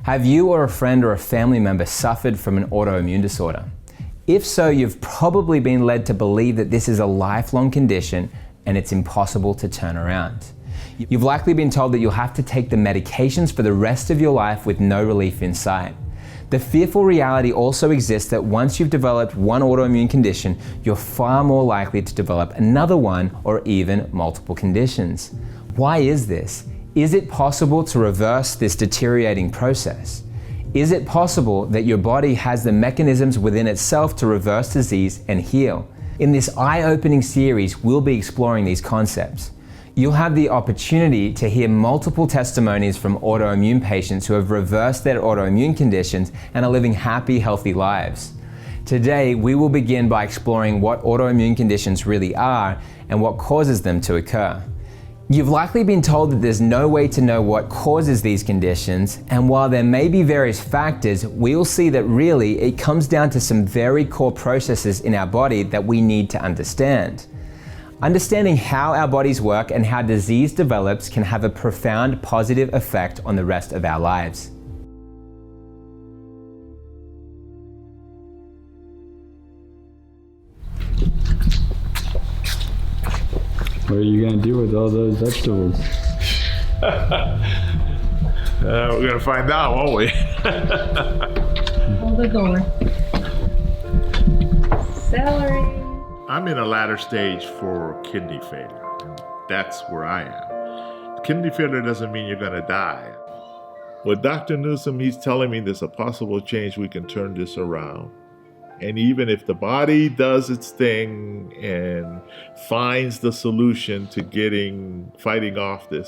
Have you or a friend or a family member suffered from an autoimmune disorder? If so, you've probably been led to believe that this is a lifelong condition and it's impossible to turn around. You've likely been told that you'll have to take the medications for the rest of your life with no relief in sight. The fearful reality also exists that once you've developed one autoimmune condition, you're far more likely to develop another one or even multiple conditions. Why is this? Is it possible to reverse this deteriorating process? Is it possible that your body has the mechanisms within itself to reverse disease and heal? In this eye-opening series, we'll be exploring these concepts. You'll have the opportunity to hear multiple testimonies from autoimmune patients who have reversed their autoimmune conditions and are living happy, healthy lives. Today, we will begin by exploring what autoimmune conditions really are and what causes them to occur. You've likely been told that there's no way to know what causes these conditions, and while there may be various factors, we'll see that really it comes down to some very core processes in our body that we need to understand. Understanding how our bodies work and how disease develops can have a profound positive effect on the rest of our lives. What are you gonna do with all those vegetables? We're gonna find out, won't we? Hold the door. Celery. I'm in a latter stage for kidney failure. That's where I am. Kidney failure doesn't mean you're gonna die. With Dr. Newsom, he's telling me there's a possible change, we can turn this around. And even if the body does its thing and finds the solution to fighting off the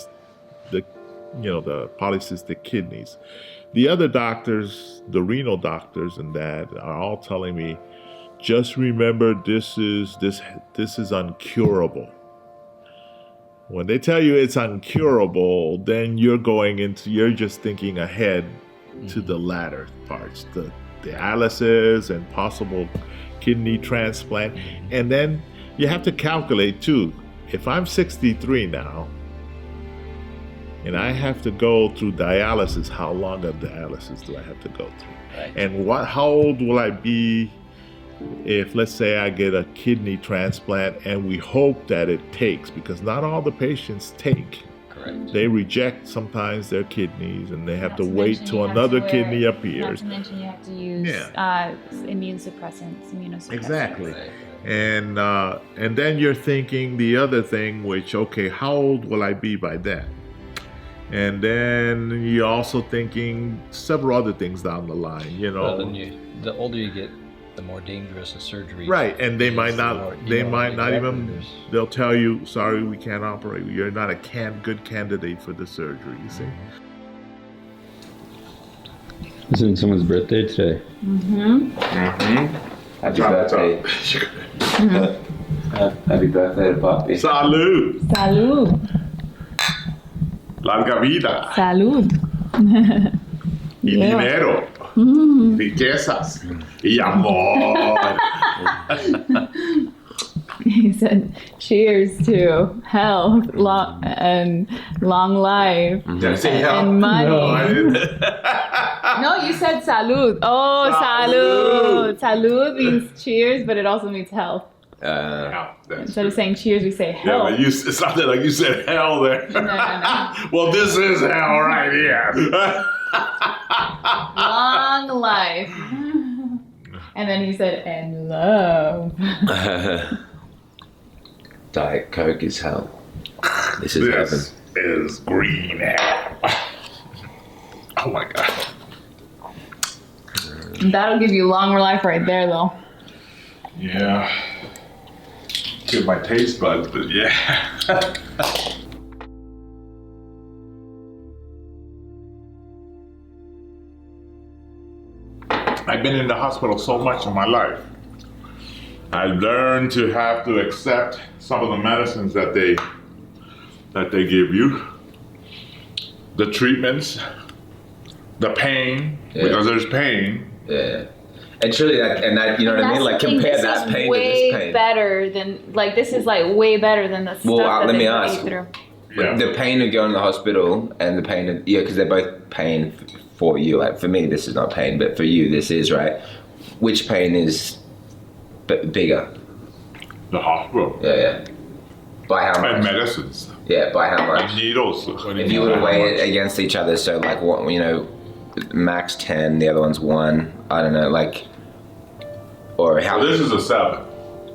polycystic kidneys, the other doctors, the renal doctors and that are all telling me, just remember this is uncurable. When they tell you it's uncurable, then you're just thinking ahead to the latter parts, the dialysis and possible kidney transplant. And then you have to calculate too, if I'm 63 now and I have to go through dialysis, how long of dialysis do I have to go through? Right. And how old will I be if, let's say, I get a kidney transplant, and we hope that it takes, because not all the patients take. Correct. They reject sometimes their kidneys, and they have to wait till another kidney appears. Not to mention you have to use immunosuppressants. Exactly. And then you're thinking the other thing, which, okay, how old will I be by then? And then you're also thinking several other things down the line, Well, the older you get, the more dangerous a surgery. Right, and they might not even, there's... they'll tell you, sorry, we can't operate. You're not a good candidate for the surgery, you see. Isn't someone's birthday today? Happy birthday. Happy birthday to Papi. Salud! Salud. Larga vida. Salud. Y dinero. Riquezas. Y amor. He said, cheers to health and long life Did I say health? and money. No, I didn't. No, you said salud. Oh, salud. Salud means cheers, but it also means health. Instead of saying cheers, we say Yeah, health. but it sounded like you said hell there. No. Well, this is hell right here. Long life. And then he said, and love. Diet Coke is hell. This is heaven. This is green hell. Oh my God. That'll give you longer life right there, though. Yeah. Get my taste buds, but yeah. I've been in the hospital so much in my life. I learned to have to accept some of the medicines that they give you, the treatments, the pain, because there's pain. Yeah. And truly, that, you know what I mean? Like, compare that pain to this pain. Better than, like, this is like way better than the stuff that let me they ask. put you through. Yeah. The pain of going to the hospital and the pain of, because they're both pain for you? Like for me, this is not pain, but for you, this is, right? Which pain is bigger? The hospital. Yeah. By how much? And medicines. Yeah, by how much? And needles. If you were to weigh it against each other, so like what, you know, max 10, the other one's 1. I don't know, like, or how? So this is a 7.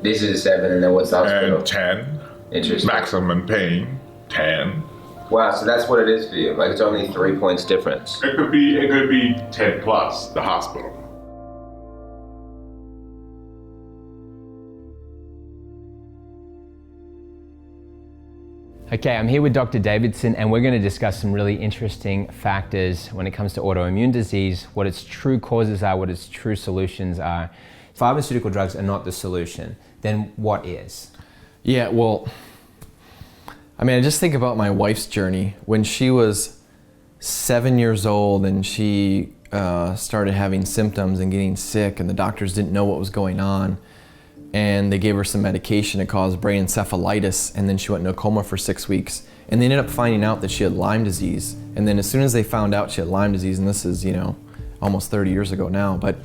This is a 7, and then what's the hospital? And 10. Interesting. Maximum pain, 10. Wow, so that's what it is for you. Like it's only 3 points difference. It could be 10 plus the hospital. Okay, I'm here with Dr. Davidson, and we're going to discuss some really interesting factors when it comes to autoimmune disease, what its true causes are, what its true solutions are. Pharmaceutical drugs are not the solution. Then what is? Yeah, well, I mean, I just think about my wife's journey. When she was 7 years old and she started having symptoms and getting sick, and the doctors didn't know what was going on, and they gave her some medication that caused brain encephalitis, and then she went into a coma for 6 weeks. And they ended up finding out that she had Lyme disease. And then as soon as they found out she had Lyme disease, and this is, you know, almost 30 years ago now, but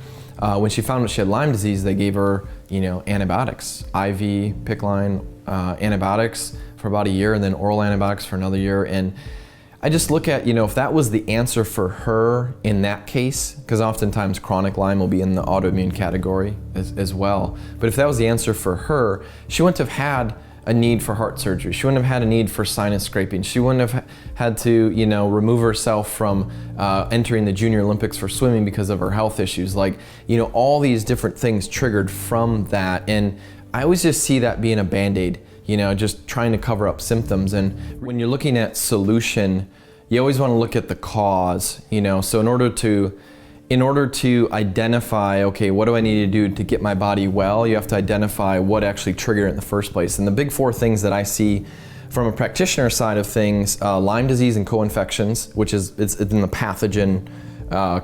when she found out she had Lyme disease, they gave her, you know, antibiotics, IV, PICC line antibiotics for about a year, and then oral antibiotics for another year. And I just look at, you know, if that was the answer for her in that case, because oftentimes chronic Lyme will be in the autoimmune category as well. But if that was the answer for her, she wouldn't have had a need for heart surgery. She wouldn't have had a need for sinus scraping. She wouldn't have had to, you know, remove herself from entering the Junior Olympics for swimming because of her health issues. Like, you know, all these different things triggered from that. And I always just see that being a Band-Aid, you know, just trying to cover up symptoms. And when you're looking at solution, you always want to look at the cause, you know. So in order to identify, okay, what do I need to do to get my body well, you have to identify what actually triggered it in the first place. And the big 4 things that I see from a practitioner side of things, Lyme disease and co-infections, which is it's in the pathogen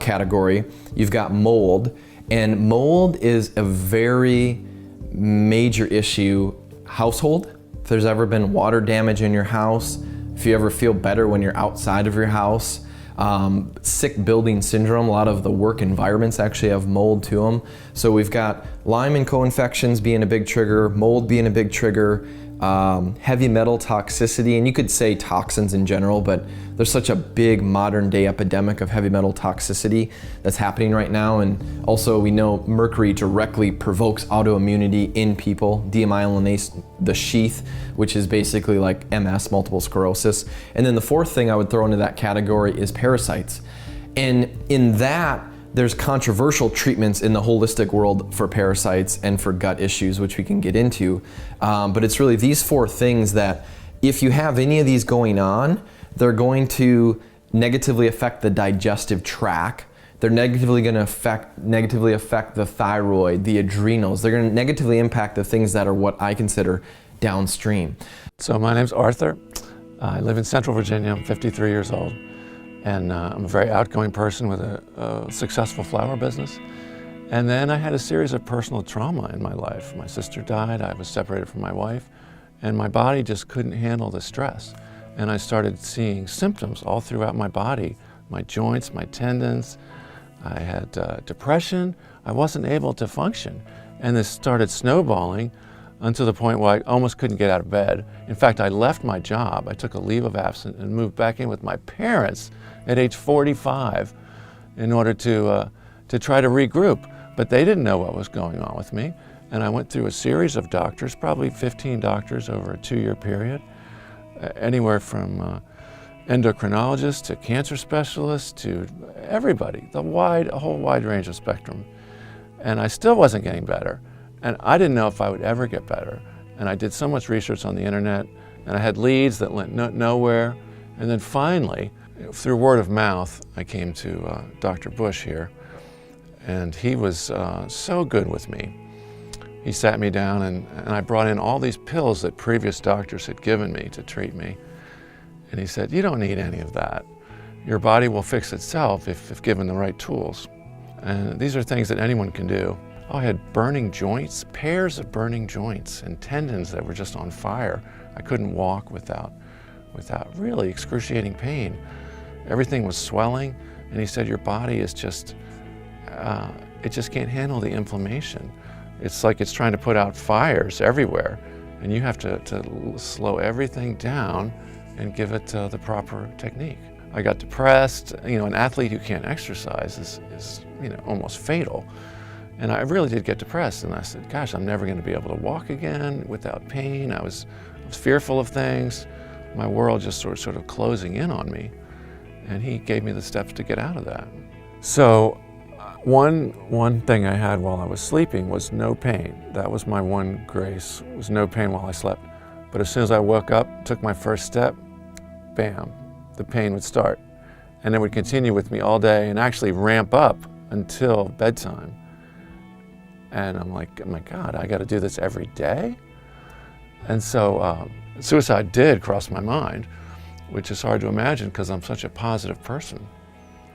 category. You've got mold, and mold is a very major issue household. If there's ever been water damage in your house, if you ever feel better when you're outside of your house, sick building syndrome, a lot of the work environments actually have mold to them. So we've got Lyme and co-infections being a big trigger, mold being a big trigger, heavy metal toxicity, and you could say toxins in general, but there's such a big modern day epidemic of heavy metal toxicity that's happening right now. And also we know mercury directly provokes autoimmunity in people, demyelinase the sheath, which is basically like MS, multiple sclerosis. And then the 4th thing I would throw into that category is parasites. And in that, there's controversial treatments in the holistic world for parasites and for gut issues, which we can get into. But it's really these 4 things that if you have any of these going on, they're going to negatively affect the digestive tract. They're negatively going to negatively affect the thyroid, the adrenals. They're going to negatively impact the things that are what I consider downstream. So my name's Arthur. I live in Central Virginia. I'm 53 years old. And I'm a very outgoing person with a successful flower business. And then I had a series of personal trauma in my life. My sister died, I was separated from my wife, and my body just couldn't handle the stress. And I started seeing symptoms all throughout my body, my joints, my tendons. I had depression. I wasn't able to function. And this started snowballing until the point where I almost couldn't get out of bed. In fact, I left my job. I took a leave of absence and moved back in with my parents at age 45 in order to try to regroup. But they didn't know what was going on with me. And I went through a series of doctors, probably 15 doctors over a 2-year period, anywhere from endocrinologists to cancer specialists to everybody, a whole wide range of spectrum. And I still wasn't getting better. And I didn't know if I would ever get better. And I did so much research on the internet, and I had leads that went nowhere. And then finally, through word of mouth, I came to Dr. Bush here, and he was so good with me. He sat me down, and I brought in all these pills that previous doctors had given me to treat me. And he said, "You don't need any of that. Your body will fix itself if given the right tools." And these are things that anyone can do. I had burning joints, pairs of burning joints, and tendons that were just on fire. I couldn't walk without really excruciating pain. Everything was swelling, And he said, your body is just, it just can't handle the inflammation. It's like it's trying to put out fires everywhere. And you have to slow everything down and give it the proper technique. I got depressed. You know, an athlete who can't exercise is you know, almost fatal. And I really did get depressed, and I said, gosh, I'm never gonna be able to walk again without pain. I was fearful of things. My world just sort of closing in on me. And he gave me the steps to get out of that. So one thing I had while I was sleeping was no pain. That was my one grace, was no pain while I slept. But as soon as I woke up, took my first step, bam, the pain would start. And it would continue with me all day and actually ramp up until bedtime. And I'm like, oh my God, I gotta do this every day? And so suicide did cross my mind, which is hard to imagine because I'm such a positive person.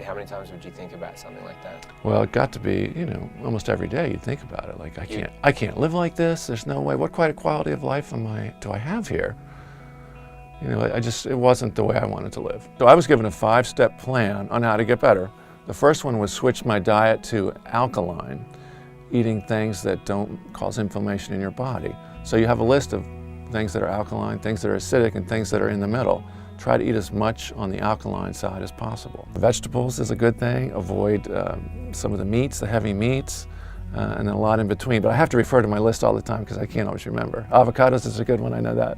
How many times would you think about something like that? Well, it got to be, you know, almost every day you'd think about it. Like, I can't live like this. There's no way. What kind of quality of life do I have here? You know, it wasn't the way I wanted to live. So I was given a 5-step plan on how to get better. The first one was switch my diet to alkaline, eating things that don't cause inflammation in your body. So you have a list of things that are alkaline, things that are acidic, and things that are in the middle. Try to eat as much on the alkaline side as possible. Vegetables is a good thing. Avoid some of the meats, the heavy meats, and then a lot in between. But I have to refer to my list all the time because I can't always remember. Avocados is a good one, I know that.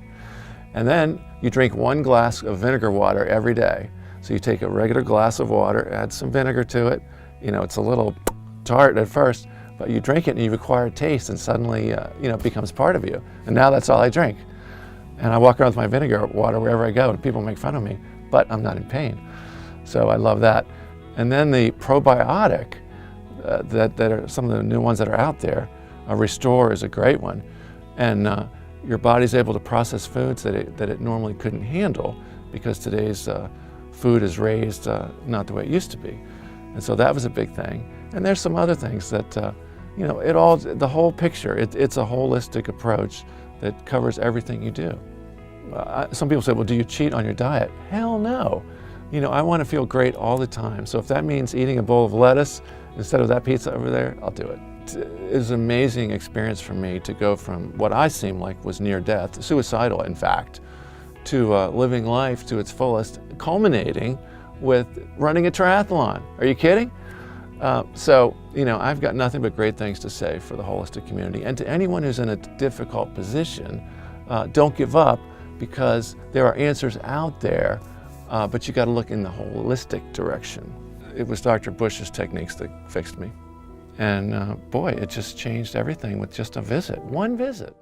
And then you drink 1 glass of vinegar water every day. So you take a regular glass of water, add some vinegar to it. You know, it's a little tart at first, but you drink it and you acquire taste, and suddenly, you know, it becomes part of you. And now that's all I drink. And I walk around with my vinegar water wherever I go, and people make fun of me, but I'm not in pain. So I love that. And then the probiotic, that are some of the new ones that are out there, Restore is a great one. And your body's able to process foods that it normally couldn't handle because today's food is raised not the way it used to be. And so that was a big thing. And there's some other things that, you know, the whole picture, it's a holistic approach that covers everything you do. Some people say, well, do you cheat on your diet? Hell no. You know, I want to feel great all the time. So if that means eating a bowl of lettuce instead of that pizza over there, I'll do it. It was an amazing experience for me to go from what I seemed like was near death, suicidal in fact, to living life to its fullest, culminating with running a triathlon. Are you kidding? So, you know, I've got nothing but great things to say for the holistic community. And to anyone who's in a difficult position, don't give up, because there are answers out there, but you got to look in the holistic direction. It was Dr. Bush's techniques that fixed me. And boy, it just changed everything with just a visit, one visit.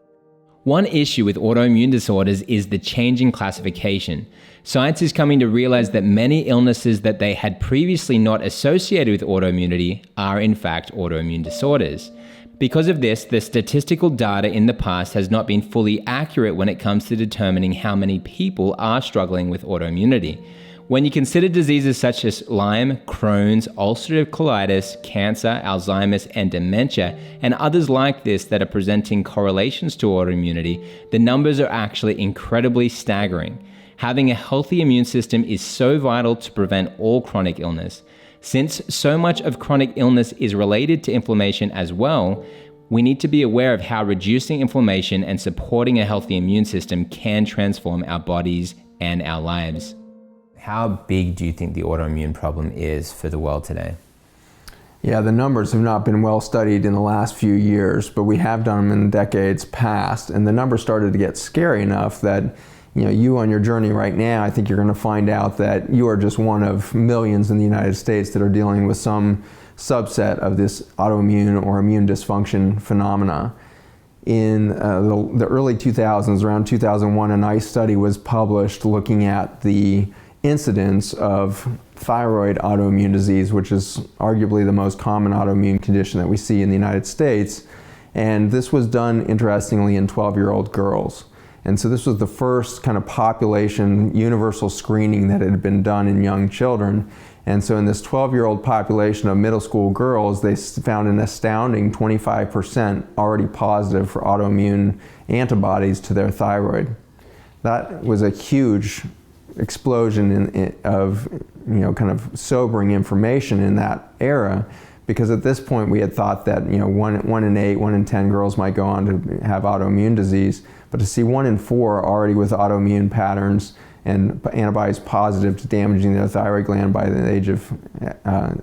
One issue with autoimmune disorders is the changing classification. Science is coming to realize that many illnesses that they had previously not associated with autoimmunity are in fact autoimmune disorders. Because of this, the statistical data in the past has not been fully accurate when it comes to determining how many people are struggling with autoimmunity. When you consider diseases such as Lyme, Crohn's, ulcerative colitis, cancer, Alzheimer's, and dementia, and others like this that are presenting correlations to autoimmunity, the numbers are actually incredibly staggering. Having a healthy immune system is so vital to prevent all chronic illness. Since so much of chronic illness is related to inflammation as well, we need to be aware of how reducing inflammation and supporting a healthy immune system can transform our bodies and our lives. How big do you think the autoimmune problem is for the world today? Yeah, the numbers have not been well studied in the last few years, but we have done them in decades past, and the numbers started to get scary enough that, you know, you on your journey right now, I think you're going to find out that you are just one of millions in the United States that are dealing with some subset of this autoimmune or immune dysfunction phenomena. In the early 2000s, around 2001, a nice study was published looking at the incidence of thyroid autoimmune disease, which is arguably the most common autoimmune condition that we see in the United States. And this was done, interestingly, in 12-year-old girls. And so this was the first kind of population universal screening that had been done in young children. And so in this 12-year-old population of middle school girls, they found an astounding 25% already positive for autoimmune antibodies to their thyroid. That was a huge explosion of kind of sobering information in that era, because at this point we had thought that 1 in 8, 1 in 10 girls might go on to have autoimmune disease, but to see 1 in 4 already with autoimmune patterns and antibodies positive to damaging their thyroid gland by the age of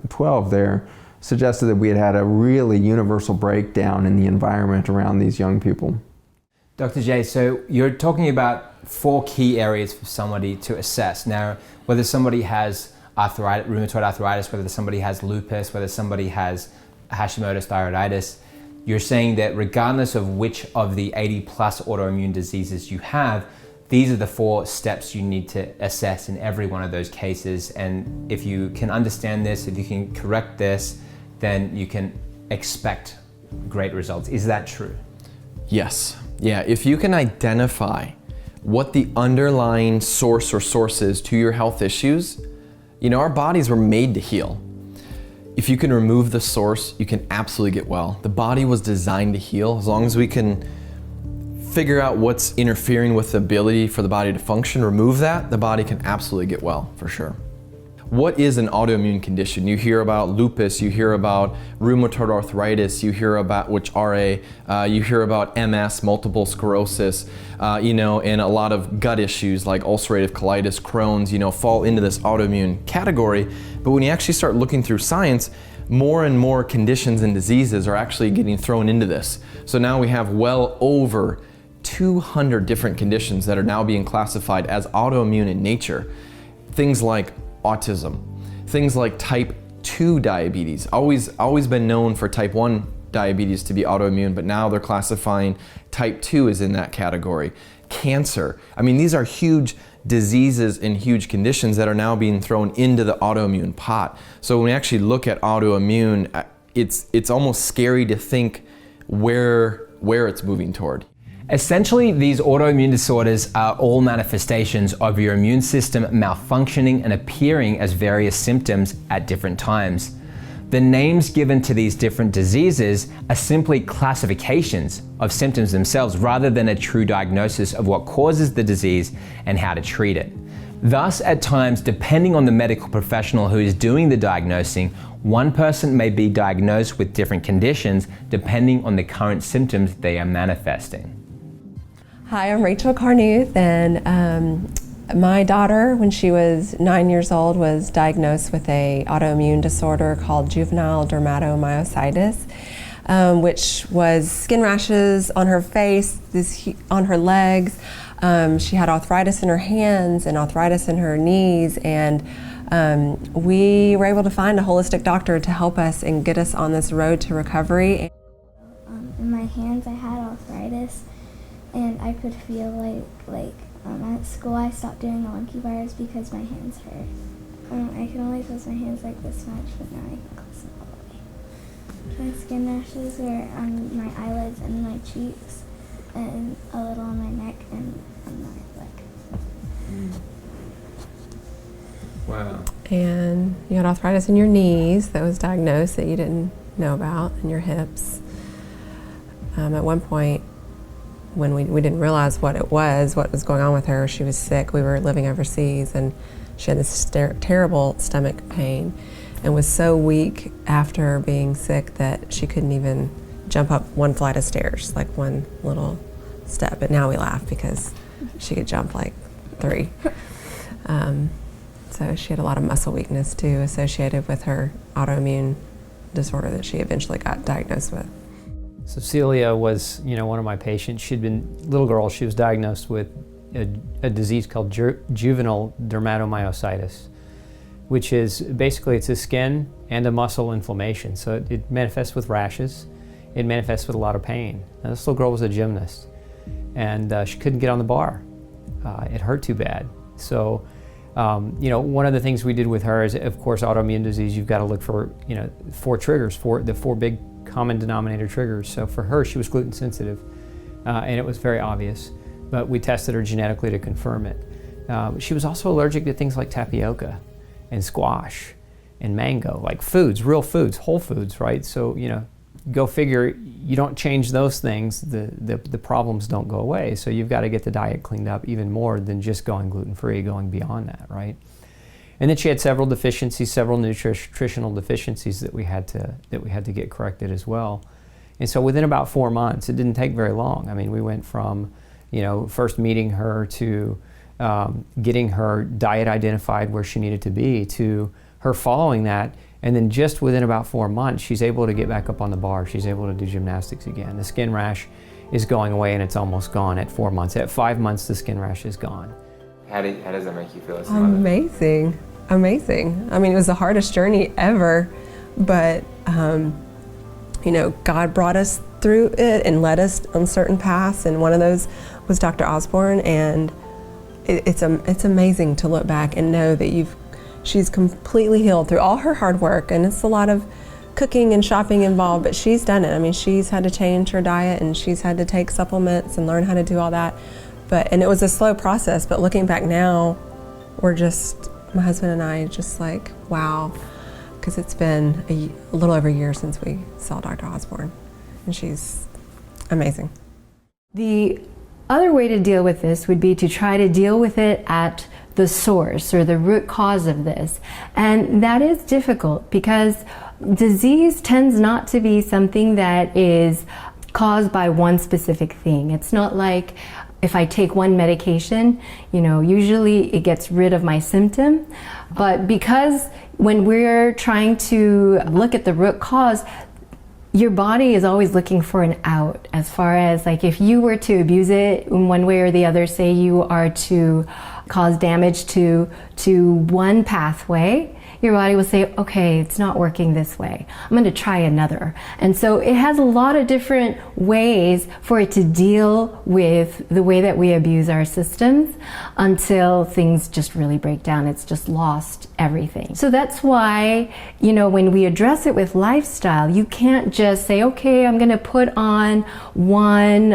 12 there suggested that we had had a really universal breakdown in the environment around these young people. Dr. J, so you're talking about 4 key areas for somebody to assess. Now, whether somebody has arthritis, rheumatoid arthritis, whether somebody has lupus, whether somebody has Hashimoto's thyroiditis, you're saying that regardless of which of the 80 plus autoimmune diseases you have, these are the 4 steps you need to assess in every one of those cases. And if you can understand this, if you can correct this, then you can expect great results. Is that true? Yes. Yeah, if you can identify what the underlying source or sources to your health issues, our bodies were made to heal. If you can remove the source, you can absolutely get well. The body was designed to heal. As long as we can figure out what's interfering with the ability for the body to function, remove that, the body can absolutely get well, for sure. What is an autoimmune condition? You hear about lupus, you hear about rheumatoid arthritis, you hear about you hear about MS, multiple sclerosis, and a lot of gut issues like ulcerative colitis, Crohn's, fall into this autoimmune category. But when you actually start looking through science, more and more conditions and diseases are actually getting thrown into this. So now we have well over 200 different conditions that are now being classified as autoimmune in nature. Things like autism, things like type 2 diabetes, always been known for type 1 diabetes to be autoimmune, but now they're classifying type 2 as in that category. Cancer, these are huge diseases and huge conditions that are now being thrown into the autoimmune pot. So when we actually look at autoimmune, it's almost scary to think where it's moving toward. Essentially, these autoimmune disorders are all manifestations of your immune system malfunctioning and appearing as various symptoms at different times. The names given to these different diseases are simply classifications of symptoms themselves rather than a true diagnosis of what causes the disease and how to treat it. Thus, at times, depending on the medical professional who is doing the diagnosing, one person may be diagnosed with different conditions depending on the current symptoms they are manifesting. Hi, I'm Rachel Carnuth, and my daughter, when she was 9 years old, was diagnosed with an autoimmune disorder called juvenile dermatomyositis, which was skin rashes on her face, on her legs. She had arthritis in her hands and arthritis in her knees, and we were able to find a holistic doctor to help us and get us on this road to recovery. In my hands, I had arthritis. And I could feel like at school I stopped doing the monkey bars because my hands hurt. I can only close my hands like this much, but now I can close them all the way. My skin rashes were on my eyelids and my cheeks, and a little on my neck and on my leg. Wow. And you had arthritis in your knees that was diagnosed that you didn't know about, and your hips. At one point, when we didn't realize what was going on with her, she was sick. We were living overseas, and she had this terrible stomach pain and was so weak after being sick that she couldn't even jump up one flight of stairs, like one little step. But now we laugh because she could jump like 3. So she had a lot of muscle weakness too associated with her autoimmune disorder that she eventually got diagnosed with. So Celia was, one of my patients. She'd been, little girl, she was diagnosed with a disease called juvenile dermatomyositis, which is basically it's a skin and a muscle inflammation. So it manifests with rashes. It manifests with a lot of pain. Now, this little girl was a gymnast, and she couldn't get on the bar. It hurt too bad. So, one of the things we did with her is, of course, autoimmune disease. You've got to look for, 4 triggers, the 4 big common denominator triggers. So for her, she was gluten sensitive, and it was very obvious, but we tested her genetically to confirm it. She was also allergic to things like tapioca and squash and mango, like foods, real foods, whole foods, right? So, go figure, you don't change those things, the problems don't go away. So you've got to get the diet cleaned up even more than just going gluten-free, going beyond that, right? And then she had several deficiencies, several nutritional deficiencies that we had to get corrected as well. And so within about 4 months, it didn't take very long. I mean, we went from, first meeting her to getting her diet identified where she needed to be, to her following that. And then just within about 4 months, she's able to get back up on the bar. She's able to do gymnastics again. The skin rash is going away, and it's almost gone at 4 months. At 5 months, the skin rash is gone. How does that make you feel as a mother? Amazing. Amazing. I mean, it was the hardest journey ever, but God brought us through it and led us on certain paths, and one of those was Dr. Osborne, and it's amazing to look back and know that she's completely healed through all her hard work, and it's a lot of cooking and shopping involved, but she's done it. I mean, she's had to change her diet, and she's had to take supplements and learn how to do all that. And it was a slow process, but looking back now, my husband and I just like, wow, because it's been a little over a year since we saw Dr. Osborne, and she's amazing. The other way to deal with this would be to try to deal with it at the source or the root cause of this. And that is difficult because disease tends not to be something that is caused by one specific thing. It's not like if I take one medication, usually it gets rid of my symptom. But because when we're trying to look at the root cause, your body is always looking for an out, as far as like if you were to abuse it in one way or the other, say you are to cause damage to one pathway, your body will say, okay, it's not working this way. I'm going to try another. And so it has a lot of different ways for it to deal with the way that we abuse our systems until things just really break down. It's just lost everything. So that's why, when we address it with lifestyle, you can't just say, okay, I'm going to put on one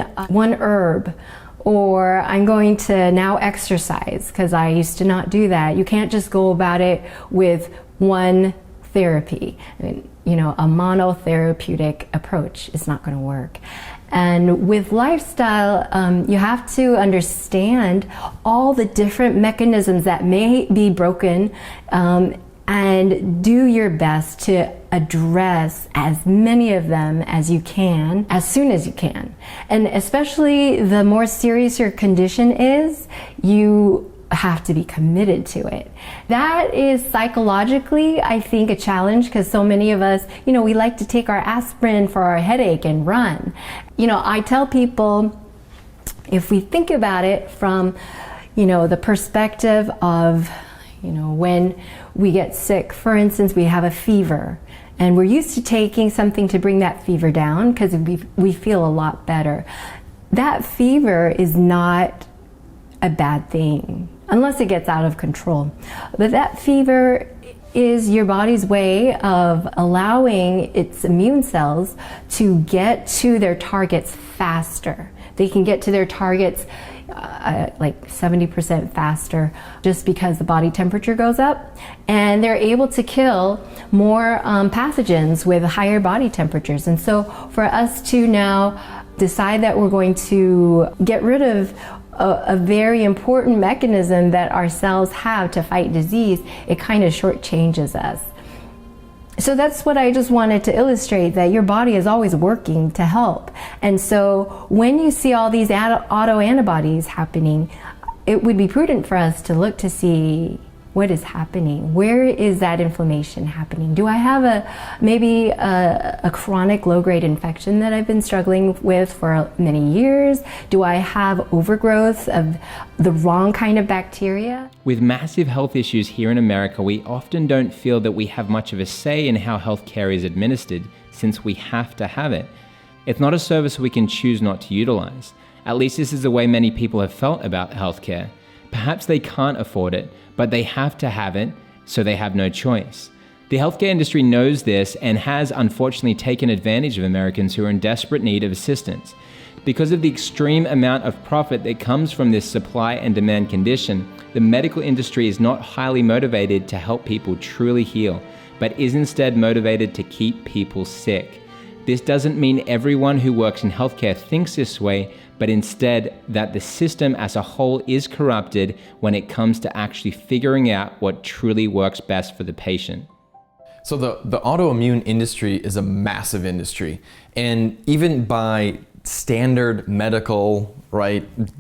herb, or I'm going to now exercise, because I used to not do that. You can't just go about it with one therapy. I mean, a monotherapeutic approach is not going to work. And with lifestyle, you have to understand all the different mechanisms that may be broken, and do your best to address as many of them as you can, as soon as you can. And especially the more serious your condition is, you have to be committed to it. That is psychologically, I think, a challenge, because so many of us, we like to take our aspirin for our headache and run. I tell people, if we think about it from, the perspective of, when we get sick, for instance, we have a fever, and we're used to taking something to bring that fever down because we feel a lot better. That fever is not a bad thing, unless it gets out of control. But that fever is your body's way of allowing its immune cells to get to their targets faster. They can get to their targets like 70% faster, just because the body temperature goes up, and they're able to kill more pathogens with higher body temperatures. And so for us to now decide that we're going to get rid of a very important mechanism that our cells have to fight disease, it kind of shortchanges us. So that's what I just wanted to illustrate, that your body is always working to help. And so when you see all these autoantibodies happening, it would be prudent for us to look to see what is happening. Where is that inflammation happening? Do I have maybe a chronic low-grade infection that I've been struggling with for many years? Do I have overgrowth of the wrong kind of bacteria? With massive health issues here in America, we often don't feel that we have much of a say in how healthcare is administered, since we have to have it. It's not a service we can choose not to utilize. At least this is the way many people have felt about healthcare. Perhaps they can't afford it, but they have to have it, so they have no choice. The healthcare industry knows this and has unfortunately taken advantage of Americans who are in desperate need of assistance. Because of the extreme amount of profit that comes from this supply and demand condition, the medical industry is not highly motivated to help people truly heal, but is instead motivated to keep people sick. This doesn't mean everyone who works in healthcare thinks this way, but instead that the system as a whole is corrupted when it comes to actually figuring out what truly works best for the patient. So the autoimmune industry is a massive industry, and even by standard medical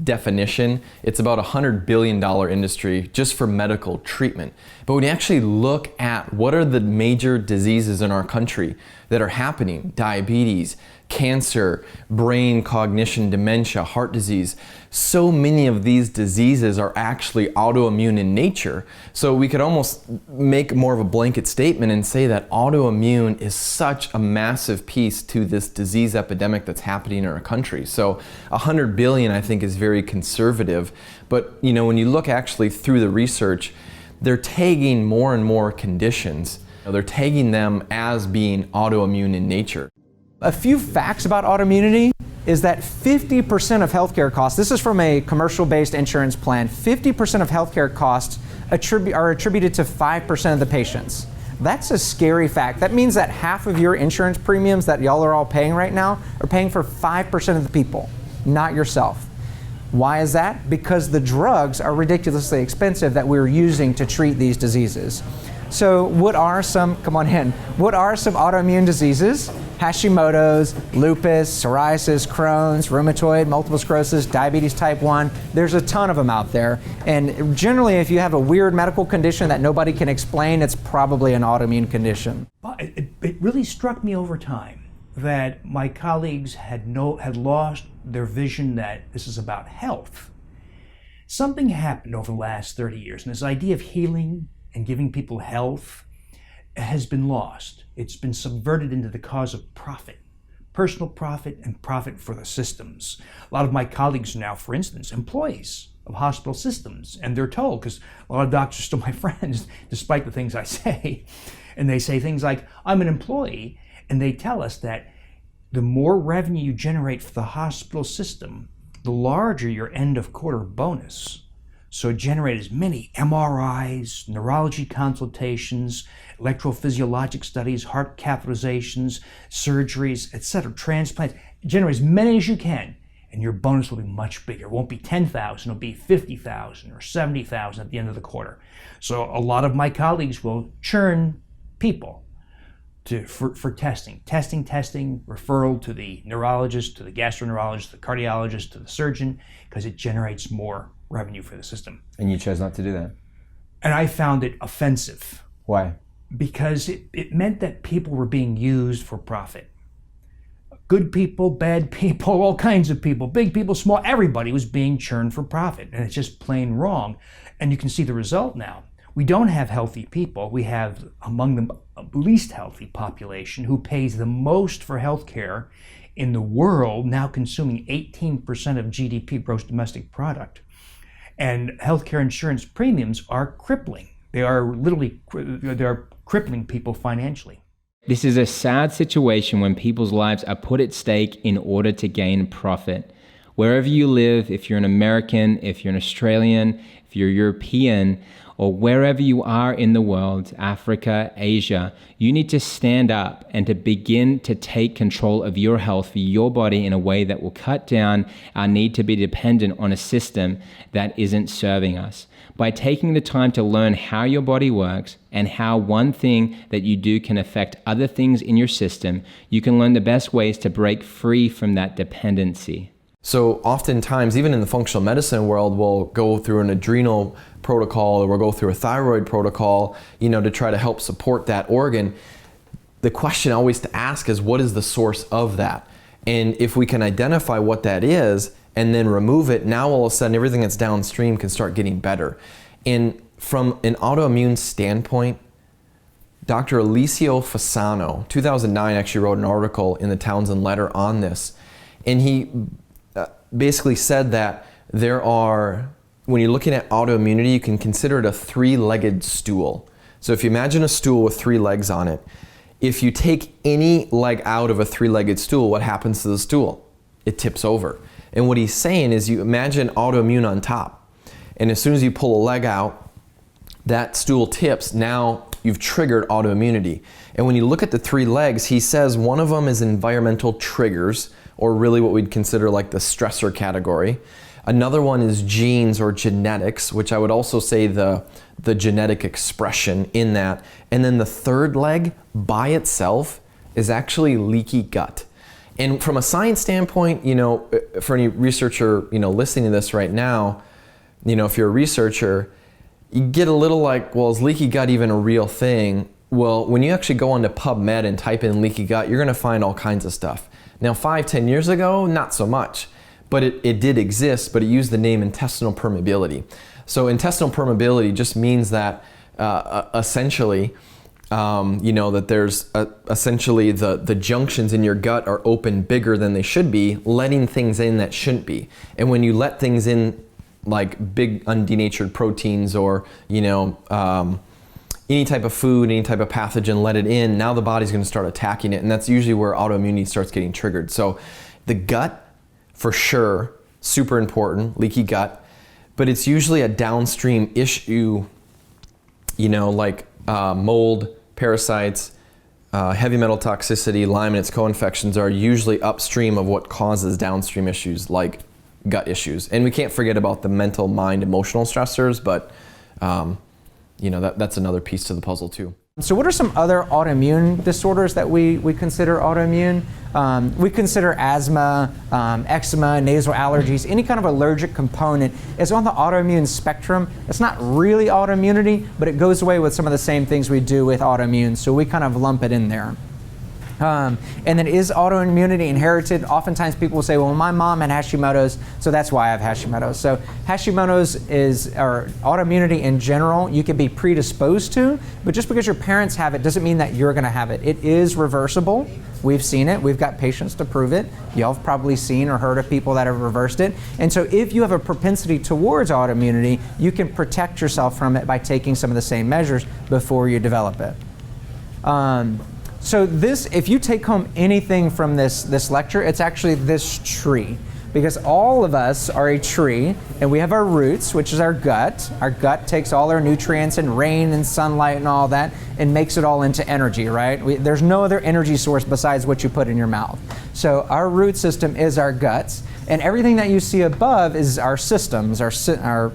definition, it's about $100 billion industry just for medical treatment. But when you actually look at what are the major diseases in our country that are happening, diabetes, cancer, brain, cognition, dementia, heart disease, so many of these diseases are actually autoimmune in nature. So we could almost make more of a blanket statement and say that autoimmune is such a massive piece to this disease epidemic that's happening in our country. So 100 billion I think is very conservative, but when you look actually through the research, they're tagging more and more conditions. They're tagging them as being autoimmune in nature. A few facts about autoimmunity is that 50% of healthcare costs, this is from a commercial-based insurance plan, 50% of healthcare costs are attributed to 5% of the patients. That's a scary fact. That means that half of your insurance premiums that y'all are all paying right now are paying for 5% of the people, not yourself. Why is that? Because the drugs are ridiculously expensive that we're using to treat these diseases. So what are some autoimmune diseases? Hashimoto's, lupus, psoriasis, Crohn's, rheumatoid, multiple sclerosis, diabetes type 1. There's a ton of them out there. And generally, if you have a weird medical condition that nobody can explain, it's probably an autoimmune condition. It really struck me over time that my colleagues had lost their vision that this is about health. Something happened over the last 30 years, and this idea of healing and giving people health has been lost. It's been subverted into the cause of profit, personal profit and profit for the systems. A lot of my colleagues are now, for instance, employees of hospital systems, and they're told, because a lot of doctors are still my friends, despite the things I say, and they say things like, I'm an employee, and they tell us that the more revenue you generate for the hospital system, the larger your end of quarter bonus. So generate as many MRIs, neurology consultations, electrophysiologic studies, heart catheterizations, surgeries, etc., transplants. Generate as many as you can, and your bonus will be much bigger. It won't be 10,000, it'll be 50,000 or 70,000 at the end of the quarter. So a lot of my colleagues will churn people for testing, referral to the neurologist, to the gastroenterologist, the cardiologist, to the surgeon, because it generates more revenue for the system. And you chose not to do that? And I found it offensive. Why? Because it meant that people were being used for profit. Good people, bad people, all kinds of people, big people, small, everybody was being churned for profit. And it's just plain wrong. And you can see the result now. We don't have healthy people. We have among the least healthy population who pays the most for healthcare in the world, now consuming 18% of GDP, gross domestic product. And healthcare insurance premiums are crippling. They are crippling people financially. This is a sad situation when people's lives are put at stake in order to gain profit. Wherever you live, if you're an American, if you're an Australian, if you're European, or wherever you are in the world, Africa, Asia, you need to stand up and to begin to take control of your health for your body in a way that will cut down our need to be dependent on a system that isn't serving us. By taking the time to learn how your body works and how one thing that you do can affect other things in your system, you can learn the best ways to break free from that dependency. So oftentimes, even in the functional medicine world, we'll go through an adrenal protocol or we'll go through a thyroid protocol, to try to help support that organ. The question always to ask is, what is the source of that? And if we can identify what that is and then remove it, now all of a sudden everything that's downstream can start getting better. And from an autoimmune standpoint, Dr. Alessio Fasano, 2009, actually wrote an article in the Townsend Letter on this. And he basically said that when you're looking at autoimmunity, you can consider it a three-legged stool. So if you imagine a stool with three legs on it, if you take any leg out of a three-legged stool, what happens to the stool? It tips over. And what he's saying is, you imagine autoimmune on top. And as soon as you pull a leg out, that stool tips. Now you've triggered autoimmunity. And when you look at the 3 legs, he says one of them is environmental triggers, or really what we'd consider like the stressor category. Another one is genes or genetics, which I would also say the genetic expression in that. And then the 3rd leg by itself is actually leaky gut. And from a science standpoint, you know, for any researcher, you know, listening to this right now, you know, if you're a researcher, you get a little like, well, is leaky gut even a real thing? Well, when you actually go onto PubMed and type in leaky gut, you're gonna find all kinds of stuff. Now, 5-10 years ago, not so much, but it did exist, but it used the name intestinal permeability. So intestinal permeability just means that essentially, you know, that there's essentially the junctions in your gut are open bigger than they should be, letting things in that shouldn't be. And when you let things in, like big undenatured proteins or, you know, any type of food, any type of pathogen, let it in, now the body's gonna start attacking it, and that's usually where autoimmunity starts getting triggered. So the gut, for sure, super important, leaky gut, but it's usually a downstream issue, you know, like mold, parasites, heavy metal toxicity, Lyme and its co-infections are usually upstream of what causes downstream issues like gut issues. And we can't forget about the mental, mind, emotional stressors, but you know, that's another piece to the puzzle too. So what are some other autoimmune disorders that we consider autoimmune? We consider asthma, eczema, nasal allergies, any kind of allergic component is on the autoimmune spectrum. It's not really autoimmunity, but it goes away with some of the same things we do with autoimmune, so we kind of lump it in there. And then is autoimmunity inherited? Oftentimes people will say, well, my mom had Hashimoto's, so that's why I have Hashimoto's. So Hashimoto's or autoimmunity in general, you can be predisposed to, but just because your parents have it doesn't mean that you're gonna have it. It is reversible. We've seen it. We've got patients to prove it. Y'all have probably seen or heard of people that have reversed it. And so if you have a propensity towards autoimmunity, you can protect yourself from it by taking some of the same measures before you develop it. So this, if you take home anything from this lecture, it's actually this tree. Because all of us are a tree, and we have our roots, which is our gut. Our gut takes all our nutrients and rain and sunlight and all that and makes it all into energy, right? There's no other energy source besides what you put in your mouth. So our root system is our guts, and everything that you see above is our systems, our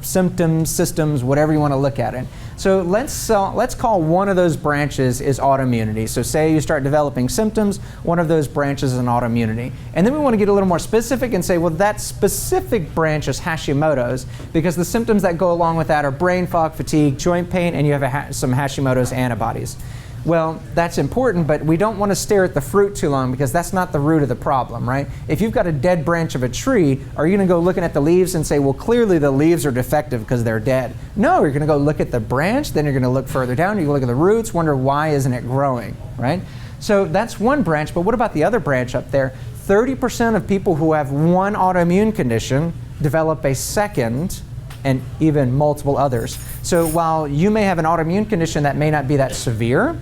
symptoms, systems, whatever you want to look at it. So let's call one of those branches is autoimmunity. So say you start developing symptoms, one of those branches is an autoimmunity. And then we want to get a little more specific and say, well, that specific branch is Hashimoto's, because the symptoms that go along with that are brain fog, fatigue, joint pain, and you have some Hashimoto's antibodies. Well, that's important, but we don't want to stare at the fruit too long because that's not the root of the problem, right? If you've got a dead branch of a tree, are you going to go looking at the leaves and say, well, clearly the leaves are defective because they're dead? No, you're going to go look at the branch, then you're going to look further down, you look at the roots, wonder why isn't it growing, right? So that's one branch, but what about the other branch up there? 30% of people who have one autoimmune condition develop a second and even multiple others. So while you may have an autoimmune condition that may not be that severe,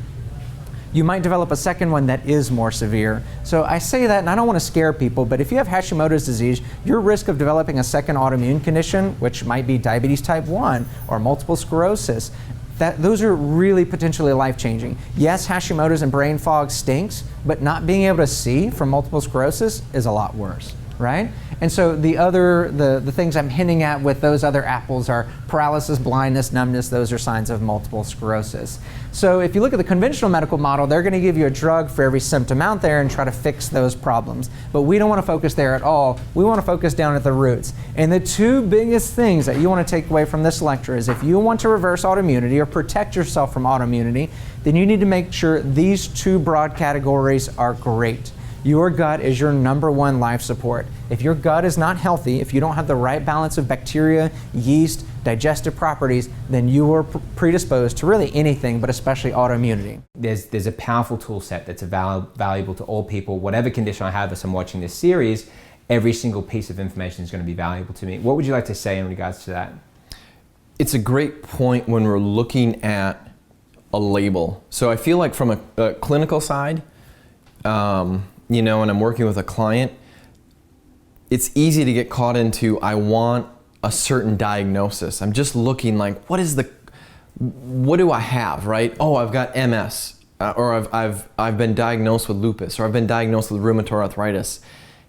you might develop a second one that is more severe. So I say that, and I don't want to scare people, but if you have Hashimoto's disease, your risk of developing a second autoimmune condition, which might be diabetes type 1 or multiple sclerosis, those are really potentially life-changing. Yes, Hashimoto's and brain fog stinks, but not being able to see from multiple sclerosis is a lot worse, right? And so the things I'm hinting at with those other apples are paralysis, blindness, numbness. Those are signs of multiple sclerosis. So if you look at the conventional medical model, they're going to give you a drug for every symptom out there and try to fix those problems. But we don't want to focus there at all. We want to focus down at the roots. And the two biggest things that you want to take away from this lecture is if you want to reverse autoimmunity or protect yourself from autoimmunity, then you need to make sure these two broad categories are great. Your gut is your #1 life support. If your gut is not healthy, if you don't have the right balance of bacteria, yeast, digestive properties, then you are predisposed to really anything, but especially autoimmunity. There's a powerful tool set that's valuable to all people. Whatever condition I have as I'm watching this series, every single piece of information is going to be valuable to me. What would you like to say in regards to that? It's a great point when we're looking at a label. So I feel like from a clinical side, you know, when I'm working with a client, it's easy to get caught into, I want a certain diagnosis. I'm just looking like, what is what do I have, right? Oh, I've got MS, or I've been diagnosed with lupus, or I've been diagnosed with rheumatoid arthritis.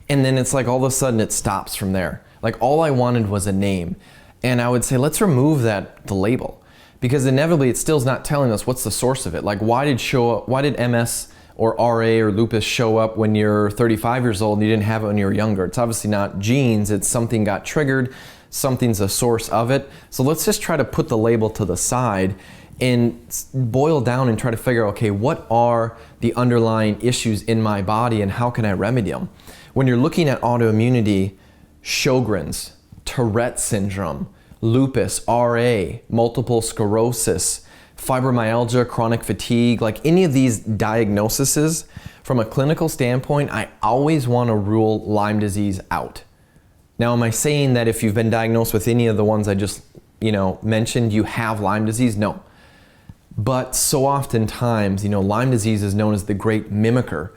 And then it's like all of a sudden it stops from there. Like all I wanted was a name. And I would say, let's remove the label, because inevitably it still's not telling us what's the source of it. Like why did MS or RA or lupus show up when you're 35 years old and you didn't have it when you were younger? It's obviously not genes, it's something got triggered, something's a source of it. So let's just try to put the label to the side and boil down and try to figure out, okay, what are the underlying issues in my body and how can I remedy them? When you're looking at autoimmunity, Sjogren's, Tourette syndrome, lupus, RA, multiple sclerosis, fibromyalgia, chronic fatigue, like any of these diagnoses, from a clinical standpoint, I always want to rule Lyme disease out. Now, am I saying that if you've been diagnosed with any of the ones I just, mentioned, you have Lyme disease? No. But so oftentimes, Lyme disease is known as the great mimicker.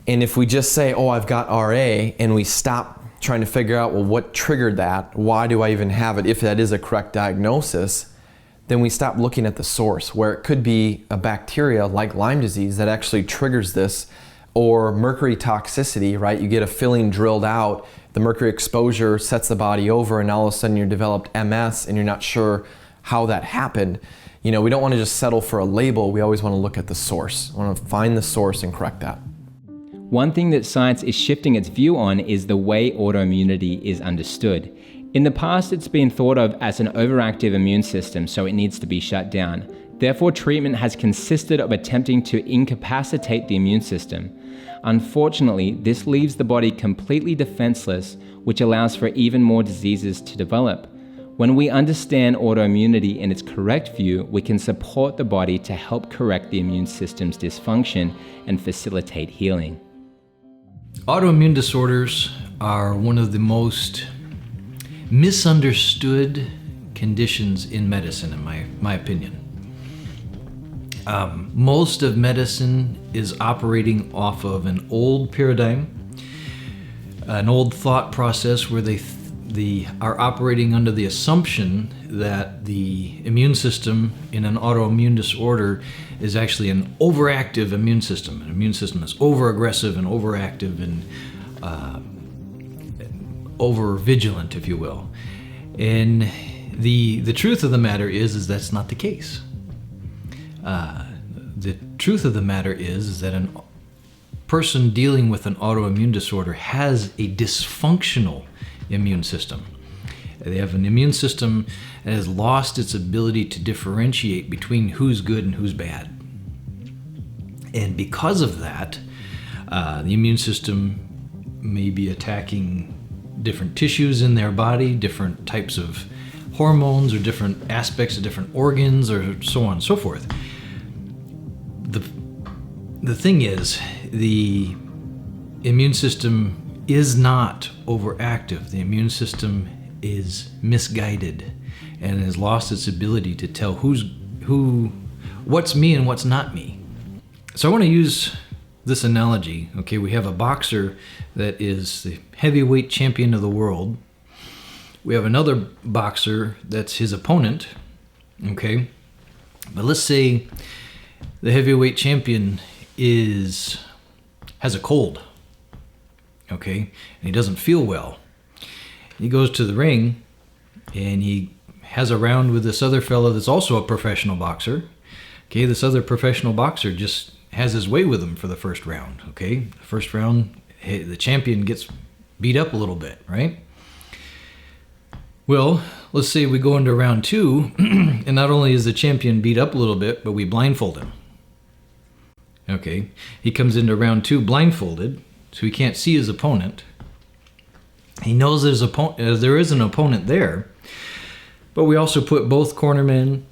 And if we just say, oh, I've got RA, and we stop trying to figure out, well, what triggered that? Why do I even have it if that is a correct diagnosis? Then we stop looking at the source, where it could be a bacteria like Lyme disease that actually triggers this, or mercury toxicity, right? You get a filling drilled out, the mercury exposure sets the body over, and all of a sudden you developed MS and you're not sure how that happened. We don't want to just settle for a label. We always want to look at the source. We want to find the source and correct that. One thing that science is shifting its view on is the way autoimmunity is understood. In the past, it's been thought of as an overactive immune system, so it needs to be shut down. Therefore, treatment has consisted of attempting to incapacitate the immune system. Unfortunately, this leaves the body completely defenseless, which allows for even more diseases to develop. When we understand autoimmunity in its correct view, we can support the body to help correct the immune system's dysfunction and facilitate healing. Autoimmune disorders are one of the most misunderstood conditions in medicine, in my opinion. Most of medicine is operating off of an old paradigm, an old thought process where they are operating under the assumption that the immune system in an autoimmune disorder is actually an overactive immune system. An immune system that's overaggressive and overactive and over-vigilant, if you will. And the truth of the matter is that's not the case. The truth of the matter is that a person dealing with an autoimmune disorder has a dysfunctional immune system. They have an immune system that has lost its ability to differentiate between who's good and who's bad. And because of that, the immune system may be attacking different tissues in their body, different types of hormones or different aspects of different organs, or so on and so forth. The thing is, the immune system is not overactive. The immune system is misguided and has lost its ability to tell what's me and what's not me. So I want to use this analogy. Okay, we have a boxer that is the heavyweight champion of the world. We have another boxer that's his opponent. Okay, but let's say the heavyweight champion has a cold. Okay, and he doesn't feel well. He goes to the ring and he has a round with this other fellow that's also a professional boxer. Okay, this other professional boxer just has his way with him for the first round. Okay, the first round, the champion gets beat up a little bit, right? Well, let's say we go into round two, and not only is the champion beat up a little bit, but we blindfold him. Okay, he comes into round two blindfolded, so he can't see his opponent. He knows there is an opponent there, but we also put both cornermen,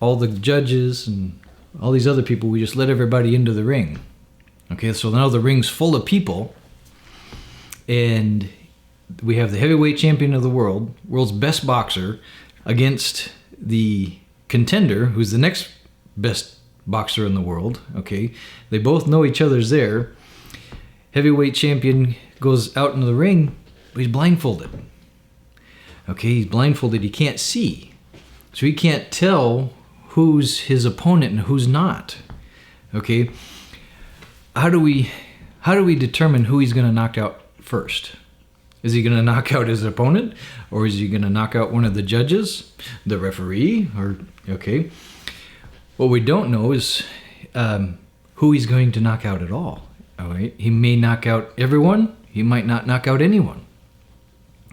all the judges, and all these other people, we just let everybody into the ring. Okay, so now the ring's full of people, and we have the heavyweight champion of the world, world's best boxer, against the contender, who's the next best boxer in the world. Okay, they both know each other's there. Heavyweight champion goes out into the ring, but he's blindfolded. Okay, he's blindfolded, he can't see. So he can't tell who's his opponent and who's not. Okay? How do we determine who he's going to knock out first? Is he going to knock out his opponent, or is he going to knock out one of the judges, the referee, or okay? What we don't know is who he's going to knock out at all. All right, he may knock out everyone. He might not knock out anyone.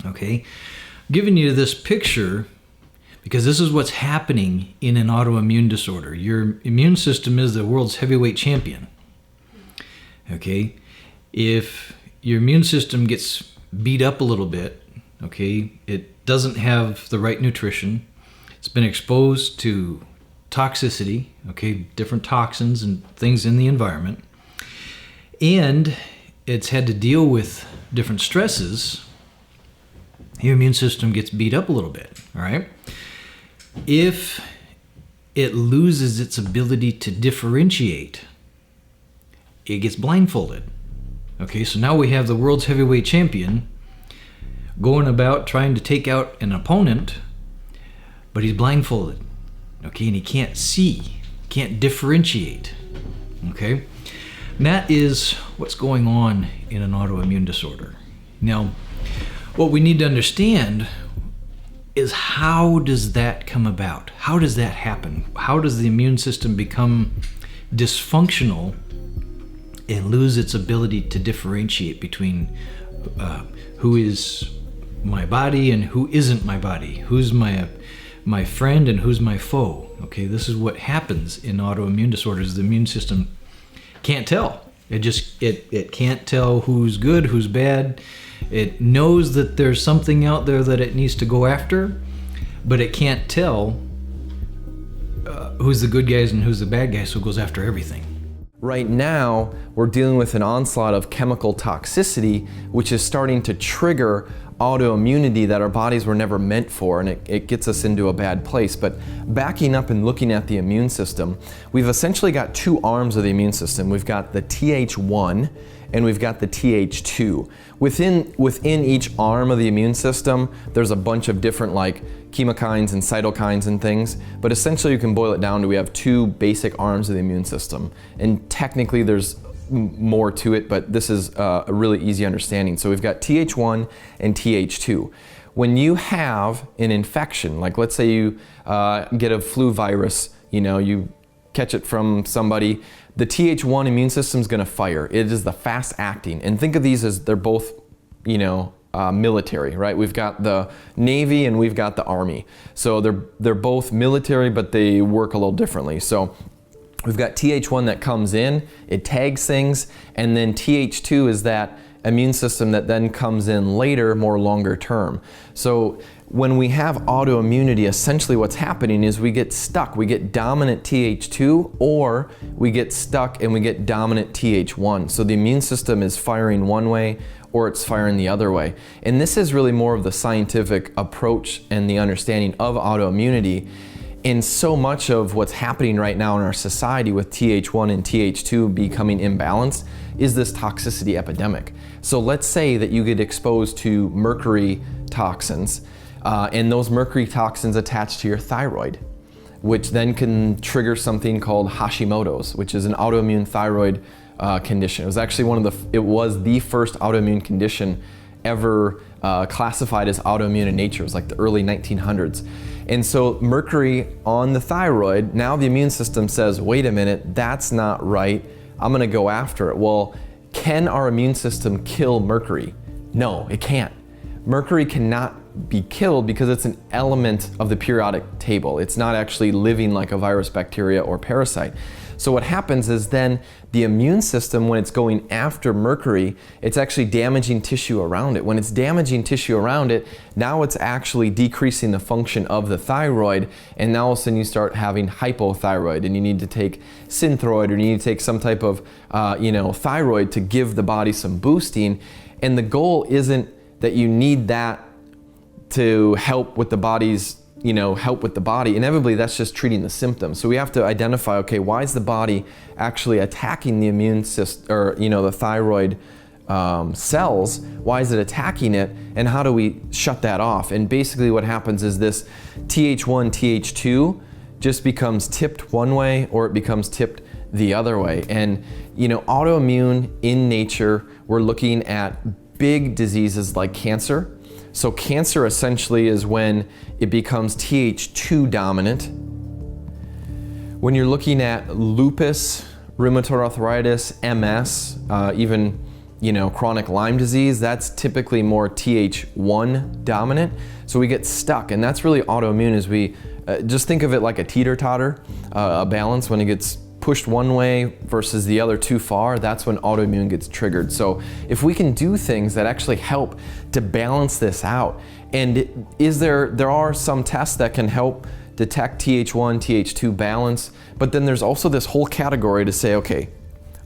Okay, giving you this picture because this is what's happening in an autoimmune disorder. Your immune system is the world's heavyweight champion. Okay, if your immune system gets beat up a little bit, okay, it doesn't have the right nutrition, it's been exposed to toxicity, okay, different toxins and things in the environment, and it's had to deal with different stresses, your immune system gets beat up a little bit, all right? If it loses its ability to differentiate, it gets blindfolded. Okay, so now we have the world's heavyweight champion going about trying to take out an opponent, but he's blindfolded. Okay, and he can't see, can't differentiate. Okay, and that is what's going on in an autoimmune disorder. Now, what we need to understand is how does that come about? How does that happen? How does the immune system become dysfunctional and lose its ability to differentiate between who is my body and who isn't my body, who's my friend and who's my foe? Okay, this is what happens in autoimmune disorders. The immune system can't tell. It can't tell who's good, who's bad. It knows that there's something out there that it needs to go after, but it can't tell who's the good guys and who's the bad guys, so it goes after everything. Right now, we're dealing with an onslaught of chemical toxicity, which is starting to trigger autoimmunity that our bodies were never meant for, and it gets us into a bad place. But backing up and looking at the immune system, we've essentially got two arms of the immune system. We've got the Th1 and we've got the Th2. Within each arm of the immune system, there's a bunch of different like chemokines and cytokines and things, but essentially you can boil it down to we have two basic arms of the immune system. And technically there's more to it, but this is a really easy understanding. So we've got Th1 and Th2. When you have an infection, like let's say you get a flu virus, you catch it from somebody, the Th1 immune system is going to fire. It is the fast acting. And think of these as they're both, military, right? We've got the Navy and we've got the Army. So they're both military, but they work a little differently. So we've got Th1 that comes in, it tags things, and then Th2 is that immune system that then comes in later, more longer term. So when we have autoimmunity, essentially what's happening is we get stuck. We get dominant Th2 or we get stuck and we get dominant Th1. So the immune system is firing one way or it's firing the other way. And this is really more of the scientific approach and the understanding of autoimmunity. And so much of what's happening right now in our society with Th1 and Th2 becoming imbalanced is this toxicity epidemic. So let's say that you get exposed to mercury toxins, and those mercury toxins attach to your thyroid, which then can trigger something called Hashimoto's, which is an autoimmune thyroid condition. It was actually it was the first autoimmune condition ever classified as autoimmune in nature. It was like the early 1900s. And so mercury on the thyroid, now the immune system says, wait a minute, that's not right. I'm gonna go after it. Well, can our immune system kill mercury? No, it can't. Mercury cannot be killed because it's an element of the periodic table. It's not actually living like a virus, bacteria, or parasite. So what happens is then the immune system, when it's going after mercury, it's actually damaging tissue around it. When it's damaging tissue around it, now it's actually decreasing the function of the thyroid, and now all of a sudden you start having hypothyroid, and you need to take Synthroid, or you need to take some type of thyroid to give the body some boosting. And the goal isn't that you need that to help with the body's inevitably that's just treating the symptoms. So we have to identify, okay, why is the body actually attacking the immune system, or the thyroid cells? Why is it attacking it? And how do we shut that off? And basically what happens is this Th1, Th2 just becomes tipped one way, or it becomes tipped the other way. And autoimmune in nature, we're looking at big diseases like cancer. So cancer essentially is when it becomes Th2 dominant. When you're looking at lupus, rheumatoid arthritis, MS, even chronic Lyme disease, that's typically more Th1 dominant. So we get stuck, and that's really autoimmune. Is we just think of it like a teeter-totter, a balance. When it gets pushed one way versus the other too far, that's when autoimmune gets triggered. So if we can do things that actually help to balance this out, and there are some tests that can help detect Th1, Th2 balance, but then there's also this whole category to say, okay,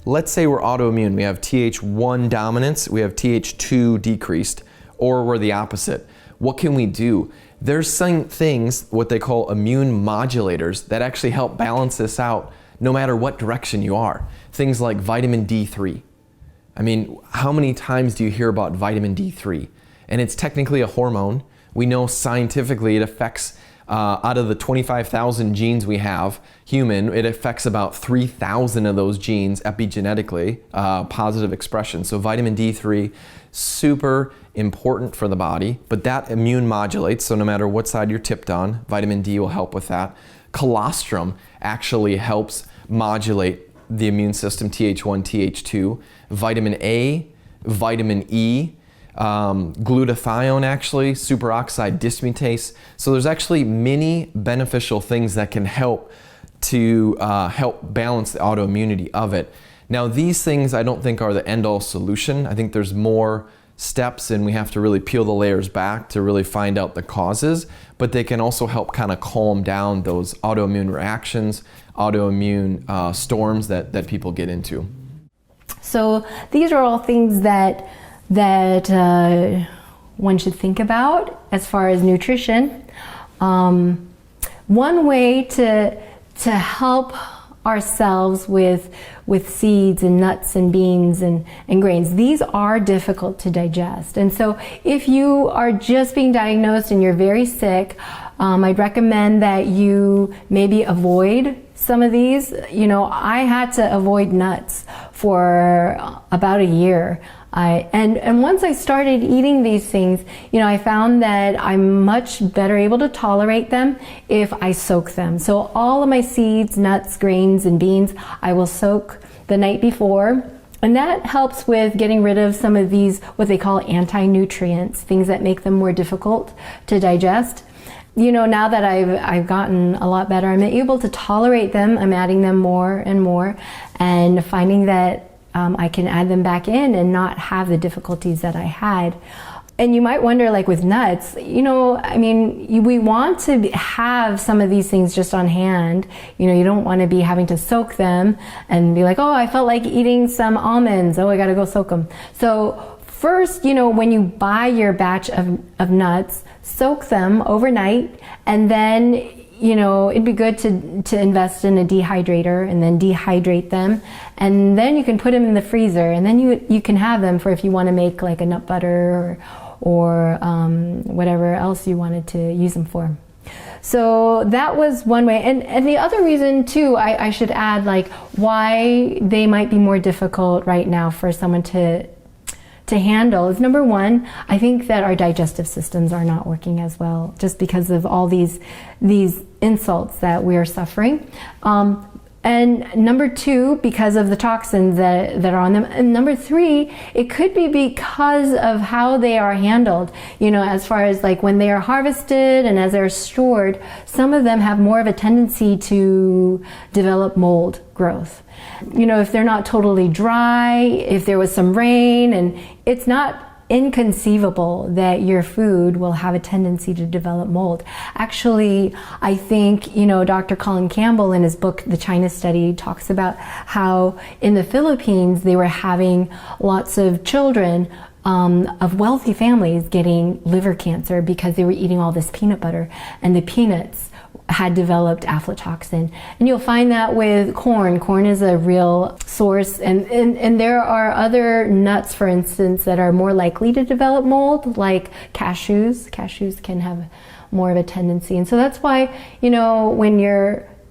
let's say we're autoimmune. We have Th1 dominance, we have Th2 decreased, or we're the opposite. What can we do? There's some things, what they call immune modulators, that actually help balance this out no matter what direction you are. Things like vitamin D3. I mean, how many times do you hear about vitamin D3? And it's technically a hormone. We know scientifically it affects, out of the 25,000 genes we have, human, it affects about 3,000 of those genes epigenetically, positive expression. So vitamin D3, super important for the body, but that immune modulates, so no matter what side you're tipped on, vitamin D will help with that. Colostrum actually helps modulate the immune system, Th1, Th2. Vitamin A, vitamin E, glutathione actually, superoxide dismutase. So there's actually many beneficial things that can help to help balance the autoimmunity of it. Now these things I don't think are the end-all solution. I think there's more steps, and we have to really peel the layers back to really find out the causes, but they can also help kind of calm down those autoimmune reactions, autoimmune storms that people get into. So these are all things that one should think about as far as nutrition. One way to help ourselves with seeds and nuts and beans and grains. These are difficult to digest. And so if you are just being diagnosed and you're very sick, I'd recommend that you maybe avoid some of these. I had to avoid nuts for about a year. And once I started eating these things, I found that I'm much better able to tolerate them if I soak them. So all of my seeds, nuts, grains, and beans, I will soak the night before. And that helps with getting rid of some of these, what they call anti-nutrients, things that make them more difficult to digest. Now that I've gotten a lot better, I'm able to tolerate them. I'm adding them more and more, and finding that I can add them back in and not have the difficulties that I had. And you might wonder, like with nuts, we want to have some of these things just on hand. You don't want to be having to soak them and be like, oh, I felt like eating some almonds. Oh, I got to go soak them. So first, when you buy your batch of nuts, soak them overnight, and then it'd be good to invest in a dehydrator and then dehydrate them, and then you can put them in the freezer, and then you can have them for if you want to make like a nut butter or whatever else you wanted to use them for. So that was one way. And the other reason too, I should add, like why they might be more difficult right now for someone to handle is, number one, I think that our digestive systems are not working as well, just because of all these insults that we are suffering. And number two, because of the toxins that are on them. And number three, it could be because of how they are handled. As far as like when they are harvested and as they're stored, some of them have more of a tendency to develop mold growth. If they're not totally dry, if there was some rain, and it's not inconceivable that your food will have a tendency to develop mold. Actually, I think, Dr. Colin Campbell in his book, The China Study, talks about how in the Philippines they were having lots of children of wealthy families getting liver cancer because they were eating all this peanut butter, and the peanuts had developed aflatoxin. And you'll find that with corn. Corn is a real source, and there are other nuts, for instance, that are more likely to develop mold, like cashews. Cashews can have more of a tendency. And so that's why, you know,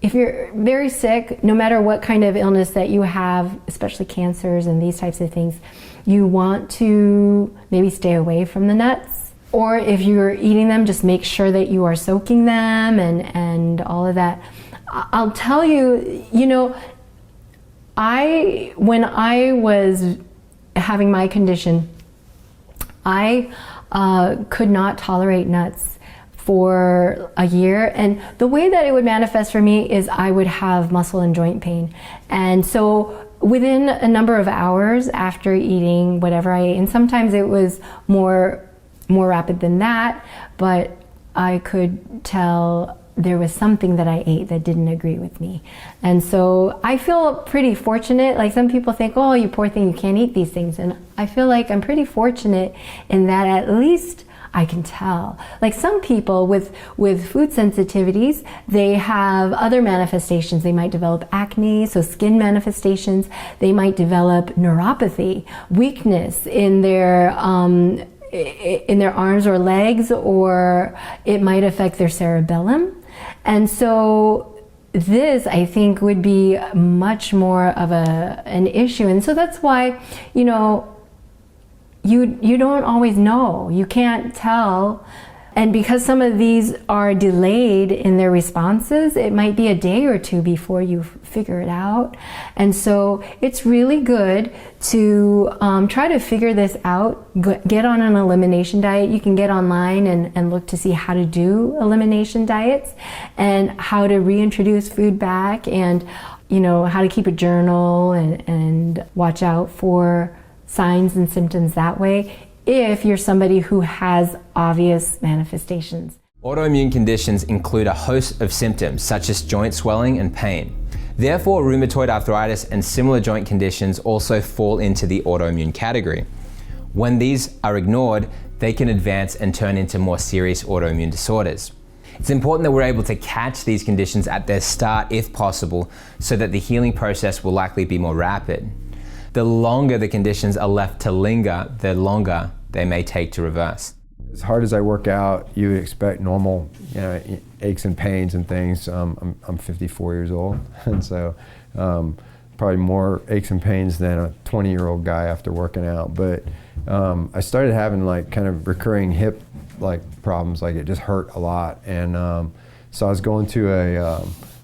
if you're very sick, no matter what kind of illness that you have, especially cancers and these types of things, you want to maybe stay away from the nuts. Or if you're eating them, just make sure that you are soaking them and all of that. I'll tell you, you know, when I was having my condition, I could not tolerate nuts for a year. And the way that it would manifest for me is I would have muscle and joint pain. And so within a number of hours after eating whatever I ate, and sometimes it was more rapid than that, but I could tell there was something that I ate that didn't agree with me. And so I feel pretty fortunate. Like, some people think, oh, you poor thing, you can't eat these things. And I feel like I'm pretty fortunate in that at least I can tell. Like, some people with food sensitivities, they have other manifestations. They might develop acne, so skin manifestations. They might develop neuropathy, weakness in their arms or legs, or it might affect their cerebellum. And so this, I think, would be much more of an issue. And so that's why, you know, you don't always know. You can't tell. And because some of these are delayed in their responses, it might be a day or two before you figure it out. And so it's really good to try to figure this out. Get on an elimination diet. You can get online and look to see how to do elimination diets and how to reintroduce food back, and, you know, how to keep a journal and watch out for signs and symptoms that way, if you're somebody who has obvious manifestations. Autoimmune conditions include a host of symptoms such as joint swelling and pain. Therefore, rheumatoid arthritis and similar joint conditions also fall into the autoimmune category. When these are ignored, they can advance and turn into more serious autoimmune disorders. It's important that we're able to catch these conditions at their start if possible, so that the healing process will likely be more rapid. The longer the conditions are left to linger, the longer they may take to reverse. As hard as I work out, you would expect normal, you know, aches and pains and things. I'm 54 years old, and so probably more aches and pains than a 20-year-old guy after working out. But I started having like kind of recurring hip like problems, like it just hurt a lot. And so I was going to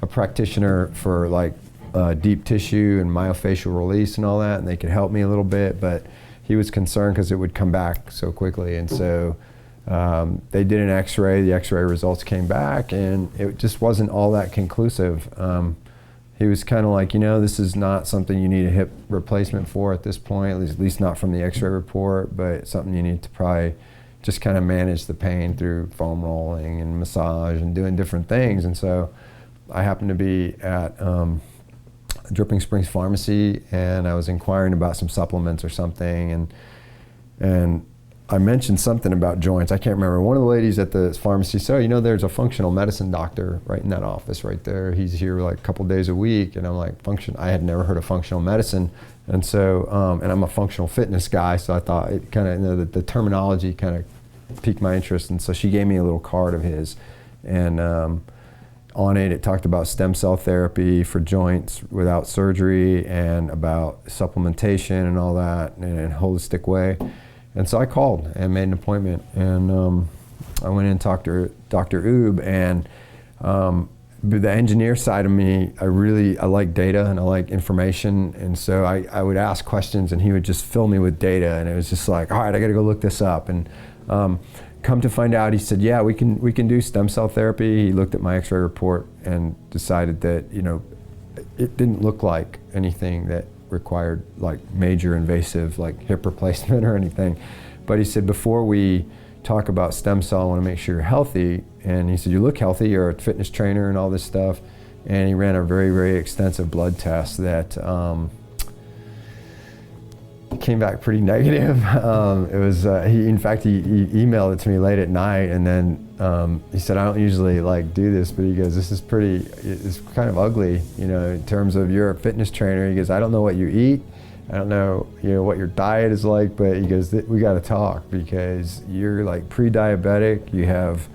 a practitioner for like deep tissue and myofascial release and all that, and they could help me a little bit, but he was concerned because it would come back so quickly. And so they did an x-ray, the x-ray results came back, and it just wasn't all that conclusive. He was kind of like, you know, this is not something you need a hip replacement for at this point, at least not from the x-ray report, but it's something you need to probably just kind of manage the pain through foam rolling and massage and doing different things. And so I happened to be at Dripping Springs Pharmacy, and I was inquiring about some supplements or something, and I mentioned something about joints. I can't remember. One of the ladies at the pharmacy said, oh, you know, there's a functional medicine doctor right in that office right there. He's here like a couple days a week. And I'm like, I had never heard of functional medicine. And so, and I'm a functional fitness guy, so I thought it kind of, you know, the terminology kind of piqued my interest. And so she gave me a little card of his, and on it talked about stem cell therapy for joints without surgery, and about supplementation and all that in a holistic way. And so I called and made an appointment, and I went in and talked to Dr. Oob, and the engineer side of me, I like data and I like information, and so I would ask questions and he would just fill me with data, and it was just like, all right, I gotta go look this up. And come to find out, he said, yeah, we can do stem cell therapy. He looked at my x-ray report and decided that, you know, it didn't look like anything that required like major invasive like hip replacement or anything. But he said, before we talk about stem cell, I want to make sure you're healthy. And he said, you look healthy, you're a fitness trainer and all this stuff. And he ran a very, very extensive blood test that came back pretty negative. It was, in fact, he emailed it to me late at night, and then he said, I don't usually like do this, but he goes, this is it's kind of ugly, you know, in terms of you're a fitness trainer. He goes, I don't know what you eat. I don't know, you know, what your diet is like, but he goes, we got to talk because you're like pre-diabetic. You have,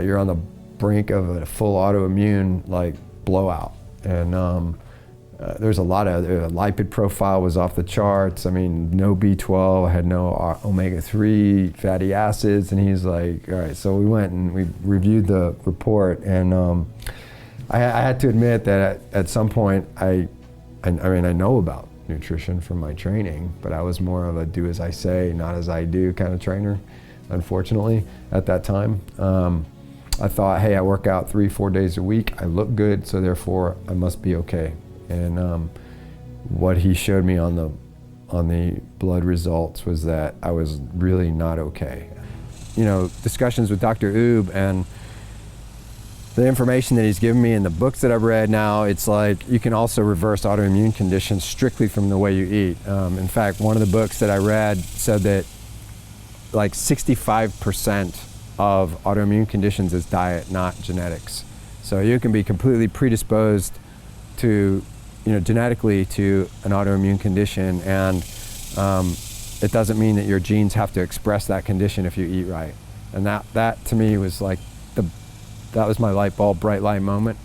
you're on the brink of a full autoimmune like blowout, and there's a lot of lipid profile was off the charts. I mean, no B12, had no omega-3 fatty acids, and he's like, all right. So we went and we reviewed the report, and I had to admit that at some point, I mean, I know about nutrition from my training, but I was more of a do as I say, not as I do kind of trainer, unfortunately, at that time. I thought, hey, I work out 3-4 days a week. I look good, so therefore I must be okay. And what he showed me on the blood results was that I was really not okay. You know, discussions with Dr. Oob and the information that he's given me in the books that I've read now, it's like you can also reverse autoimmune conditions strictly from the way you eat. In fact, one of the books that I read said that like 65% of autoimmune conditions is diet, not genetics. So you can be completely predisposed to, you know, genetically to an autoimmune condition, and it doesn't mean that your genes have to express that condition if you eat right. And that to me was like that was my light bulb, bright light moment,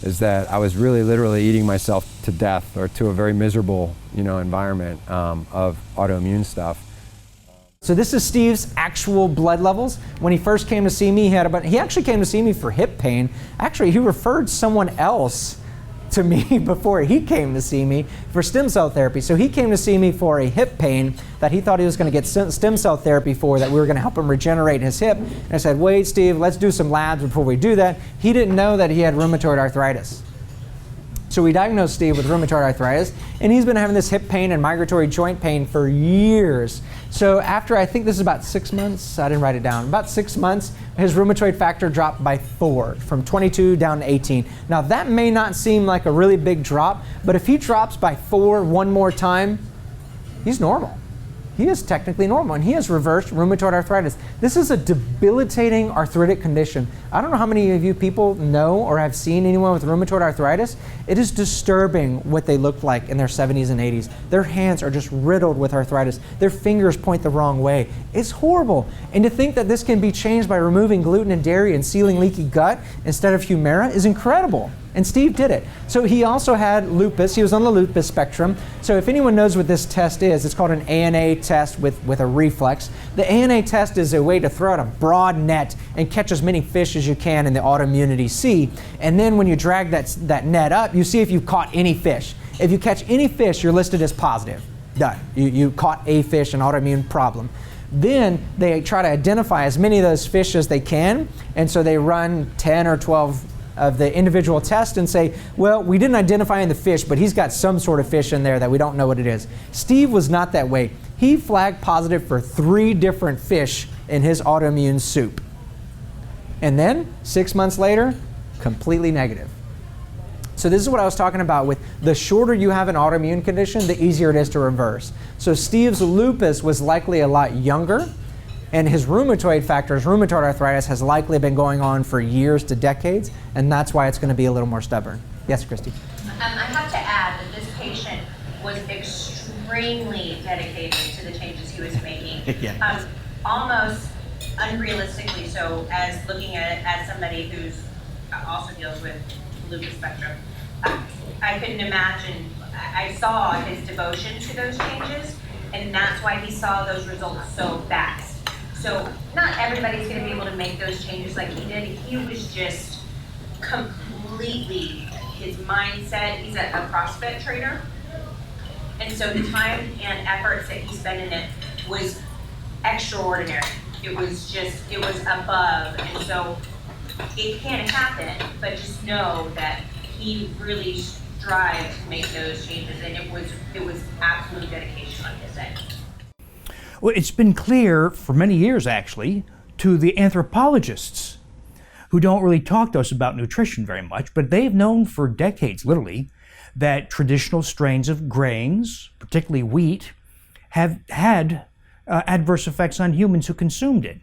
is that I was really literally eating myself to death or to a very miserable, you know, environment of autoimmune stuff. So this is Steve's actual blood levels. When he first came to see me, he actually came to see me for hip pain. Actually, he referred someone else to me before he came to see me for stem cell therapy. So he came to see me for a hip pain that he thought he was going to get stem cell therapy for, that we were going to help him regenerate his hip. And I said, wait, Steve, let's do some labs before we do that. He didn't know that he had rheumatoid arthritis. So we diagnosed Steve with rheumatoid arthritis, and he's been having this hip pain and migratory joint pain for years. So after, I think this is about 6 months, I didn't write it down, about 6 months, his rheumatoid factor dropped by 4, from 22 down to 18. Now that may not seem like a really big drop, but if he drops by 4 one more time, he's normal. He is technically normal, and he has reversed rheumatoid arthritis. This is a debilitating arthritic condition. I don't know how many of you people know or have seen anyone with rheumatoid arthritis. It is disturbing what they look like in their 70s and 80s. Their hands are just riddled with arthritis. Their fingers point the wrong way. It's horrible. And to think that this can be changed by removing gluten and dairy and sealing leaky gut instead of Humira is incredible. And Steve did it. So he also had lupus. He was on the lupus spectrum. So if anyone knows what this test is, it's called an ANA test with a reflex. The ANA test is a way to throw out a broad net and catch as many fish as you can in the autoimmunity sea. And then when you drag that net up, you see if you've caught any fish. If you catch any fish, you're listed as positive. Done. You caught a fish, an autoimmune problem. Then they try to identify as many of those fish as they can. And so they run 10 or 12 of the individual test and say, well, we didn't identify in the fish, but he's got some sort of fish in there that we don't know what it is. Steve was not that way. He flagged positive for 3 different fish in his autoimmune soup. And then 6 months later, completely negative. So this is what I was talking about with the shorter you have an autoimmune condition, the easier it is to reverse. So Steve's lupus was likely a lot younger, and his rheumatoid factor, his rheumatoid arthritis, has likely been going on for years to decades, and that's why it's going to be a little more stubborn. Yes, Christy? I have to add that this patient was extremely dedicated to the changes he was making. Yeah. Almost unrealistically so, as looking at it as somebody who's also deals with lupus spectrum. I couldn't imagine, I saw his devotion to those changes, and that's why he saw those results so fast. So not everybody's going to be able to make those changes like he did. He was just completely, his mindset, he's a CrossFit trainer. And so the time and efforts that he spent in it was extraordinary. It was above. And so it can happen, but just know that he really strived to make those changes, and it was absolute dedication on his end. Well, it's been clear for many years, actually, to the anthropologists who don't really talk to us about nutrition very much, but they've known for decades, literally, that traditional strains of grains, particularly wheat, have had adverse effects on humans who consumed it.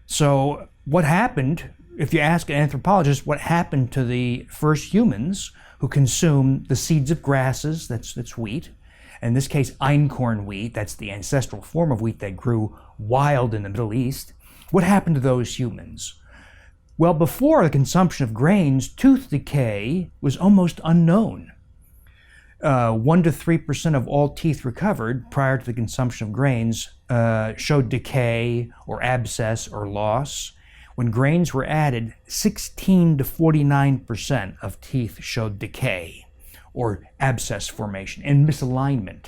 So what happened, if you ask an anthropologist what happened to the first humans who consumed the seeds of grasses, that's wheat, in this case einkorn wheat, that's the ancestral form of wheat that grew wild in the Middle East, what happened to those humans? Well, before the consumption of grains, tooth decay was almost unknown. 1 to 3% of all teeth recovered prior to the consumption of grains showed decay or abscess or loss. When grains were added, 16 to 49% of teeth showed decay or abscess formation and misalignment.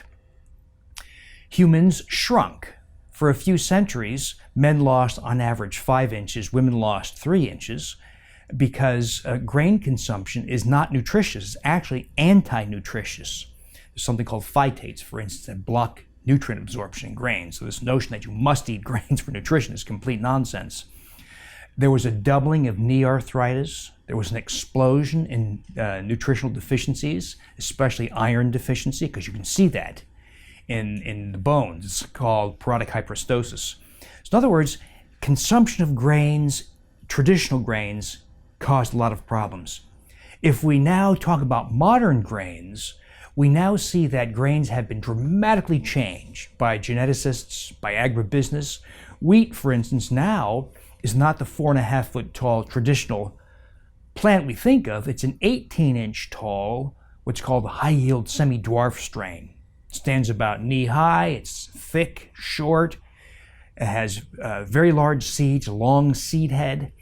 Humans shrunk. For a few centuries, men lost on average 5 inches, women lost 3 inches, because grain consumption is not nutritious, it's actually anti-nutritious. There's something called phytates, for instance, that block nutrient absorption in grains. So this notion that you must eat grains for nutrition is complete nonsense. There was a doubling of knee arthritis. There was an explosion in nutritional deficiencies, especially iron deficiency, because you can see that in the bones. It's called parodic hyperostosis. So in other words, consumption of grains, traditional grains, caused a lot of problems. If we now talk about modern grains, we now see that grains have been dramatically changed by geneticists, by agribusiness. Wheat, for instance, now is not the 4.5-foot tall traditional plant we think of. It's an 18-inch tall, what's called a high-yield semi-dwarf strain. It stands about knee-high, it's thick, short, it has very large seeds, a long seed head.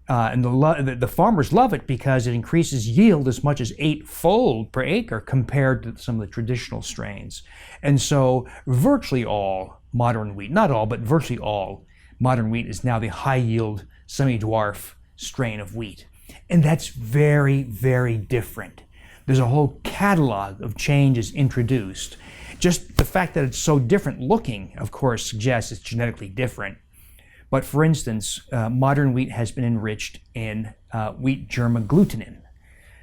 And the farmers love it because it increases yield as much as 8-fold per acre compared to some of the traditional strains. And so virtually all modern wheat, not all, but virtually all modern wheat is now the high-yield semi-dwarf strain of wheat. And that's very, very different. There's a whole catalog of changes introduced. Just the fact that it's so different looking, of course, suggests it's genetically different. But for instance, modern wheat has been enriched in wheat germ agglutinin.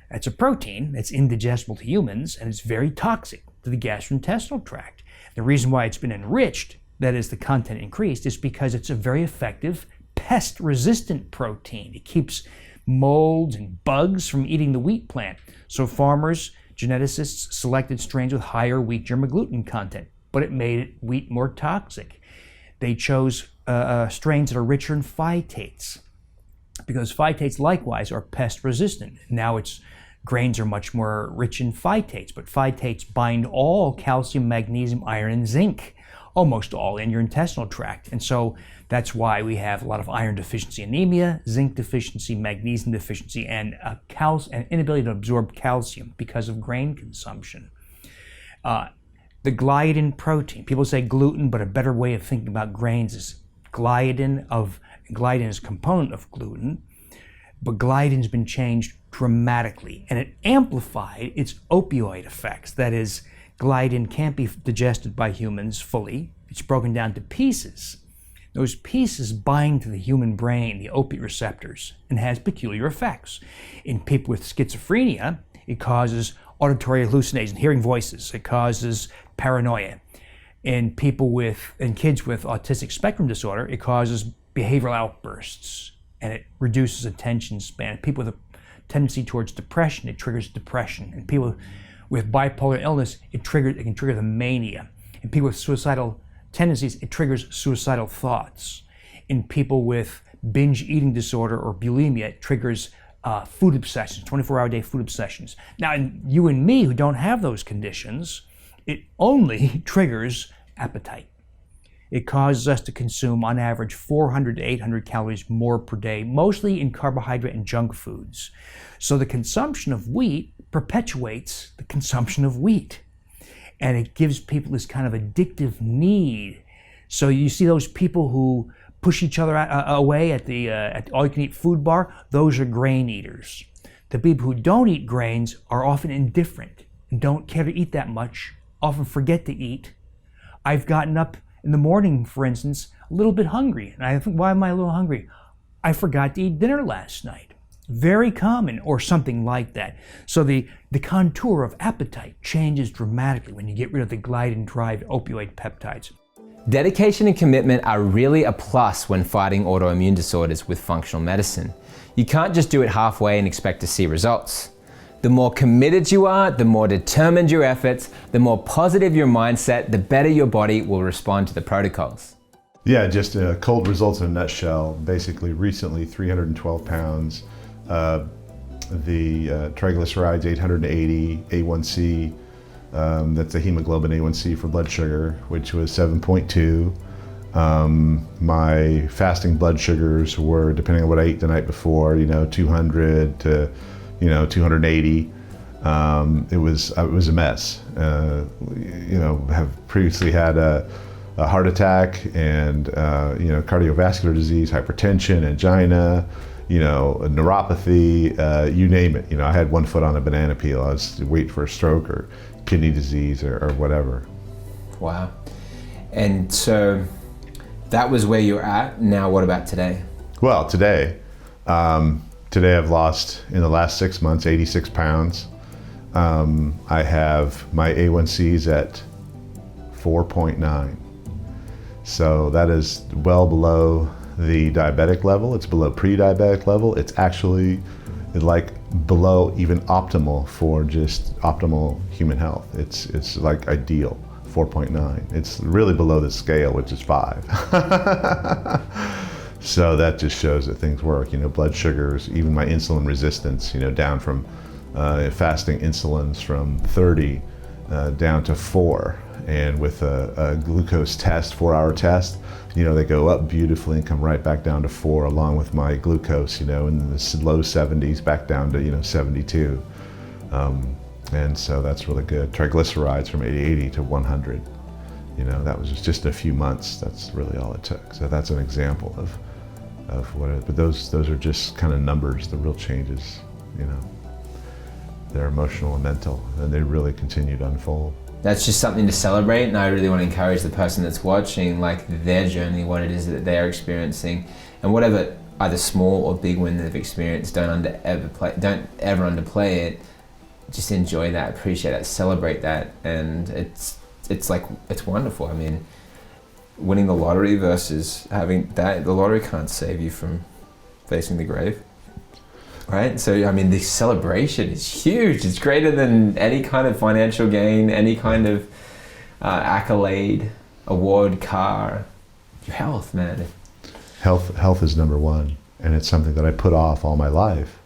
That's a protein that's indigestible to humans, and it's very toxic to the gastrointestinal tract. The reason why it's been enriched, that is, the content increased, is because it's a very effective pest-resistant protein. It keeps molds and bugs from eating the wheat plant. So farmers, geneticists selected strains with higher wheat germ agglutinin content, but it made wheat more toxic. They chose strains that are richer in phytates, because phytates likewise are pest resistant. Now grains are much more rich in phytates, but phytates bind all calcium, magnesium, iron, and zinc, almost all in your intestinal tract. And so that's why we have a lot of iron deficiency anemia, zinc deficiency, magnesium deficiency, and an inability to absorb calcium because of grain consumption. The gliadin protein, people say gluten, but a better way of thinking about grains is gliadin is a component of gluten, but gliadin's been changed dramatically, and it amplified its opioid effects. That is, gliadin can't be digested by humans fully. It's broken down to pieces. Those pieces bind to the human brain, the opiate receptors, and has peculiar effects. In people with schizophrenia, it causes auditory hallucinations, hearing voices. It causes paranoia. In kids with autistic spectrum disorder, it causes behavioral outbursts, and it reduces attention span. People with a tendency towards depression, it triggers depression. And people with bipolar illness, it can trigger the mania. In people with suicidal tendencies, it triggers suicidal thoughts. In people with binge eating disorder or bulimia, it triggers food obsessions, 24-hour-a-day food obsessions. Now, in you and me who don't have those conditions, it only triggers appetite. It causes us to consume, on average, 400 to 800 calories more per day, mostly in carbohydrate and junk foods. So the consumption of wheat perpetuates the consumption of wheat. And it gives people this kind of addictive need. So you see those people who push each other away at the all-you-can-eat food bar, those are grain eaters. The people who don't eat grains are often indifferent and don't care to eat that much, often forget to eat. I've gotten up in the morning, for instance, a little bit hungry. And I think, why am I a little hungry? I forgot to eat dinner last night. Very common, or something like that. So the contour of appetite changes dramatically when you get rid of the gliadin drive opioid peptides. Dedication and commitment are really a plus when fighting autoimmune disorders with functional medicine. You can't just do it halfway and expect to see results. The more committed you are, the more determined your efforts, the more positive your mindset, the better your body will respond to the protocols. Yeah, just cold results in a nutshell. Basically, recently 312 pounds, the triglycerides 880, A1C, that's the hemoglobin A1C for blood sugar, which was 7.2. My fasting blood sugars were, depending on what I ate the night before, 200 to 280. It was a mess. Have previously had a heart attack and cardiovascular disease, hypertension, angina, neuropathy, you name it. I had one foot on a banana peel. I was waiting for a stroke or kidney disease or whatever. Wow. And so that was where you're at. Now what about today? Well, today I've lost, in the last 6 months, 86 pounds. I have my A1Cs at 4.9. So that is well below the diabetic level. It's below pre-diabetic level. It's actually like below even optimal for just optimal human health. It's like ideal, 4.9. It's really below the scale, which is 5. So that just shows that things work. Blood sugars, even my insulin resistance, down from fasting insulins from 30 down to 4. And with a glucose test, 4-hour test, they go up beautifully and come right back down to 4, along with my glucose, in the low 70s back down to, 72. And so that's really good. Triglycerides from 80 to 100. That was just a few months. That's really all it took. So that's an example of what it is. But those are just kind of numbers. The real changes, they're emotional and mental, and they really continue to unfold. That's just something to celebrate, and I really want to encourage the person that's watching, like their journey, what it is that they're experiencing, and whatever either small or big win they've experienced, don't ever underplay it. Just enjoy that, appreciate that, celebrate that, and it's wonderful. I mean, winning the lottery versus having that, the lottery can't save you from facing the grave. Right? So, I mean, the celebration is huge. It's greater than any kind of financial gain, any kind of accolade, award, car. Your health, man. Health is number one, and it's something that I put off all my life.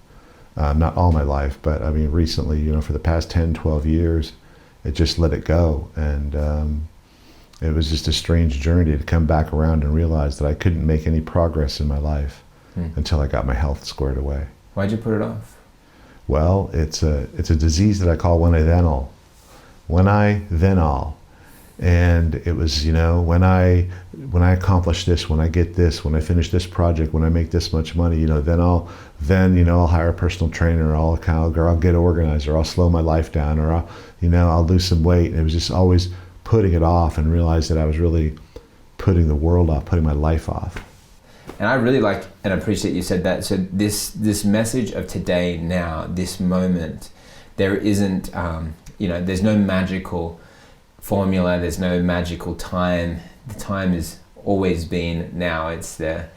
Not all my life, but I mean, recently, for the past 10, 12 years, it just let it go. And it was just a strange journey to come back around and realize that I couldn't make any progress in my life until I got my health squared away. Why'd you put it off? Well, it's a disease that I call when I then all. And it was, when I accomplish this, when I get this, when I finish this project, when I make this much money, then I'll hire a personal trainer, or I'll get organized, or I'll slow my life down, or I'll lose some weight. And it was just always putting it off, and realized that I was really putting the world off, putting my life off. And I really like and appreciate you said that. So this message of today, now, this moment, there isn't, there's no magical formula, there's no magical time. The time has always been now. It's the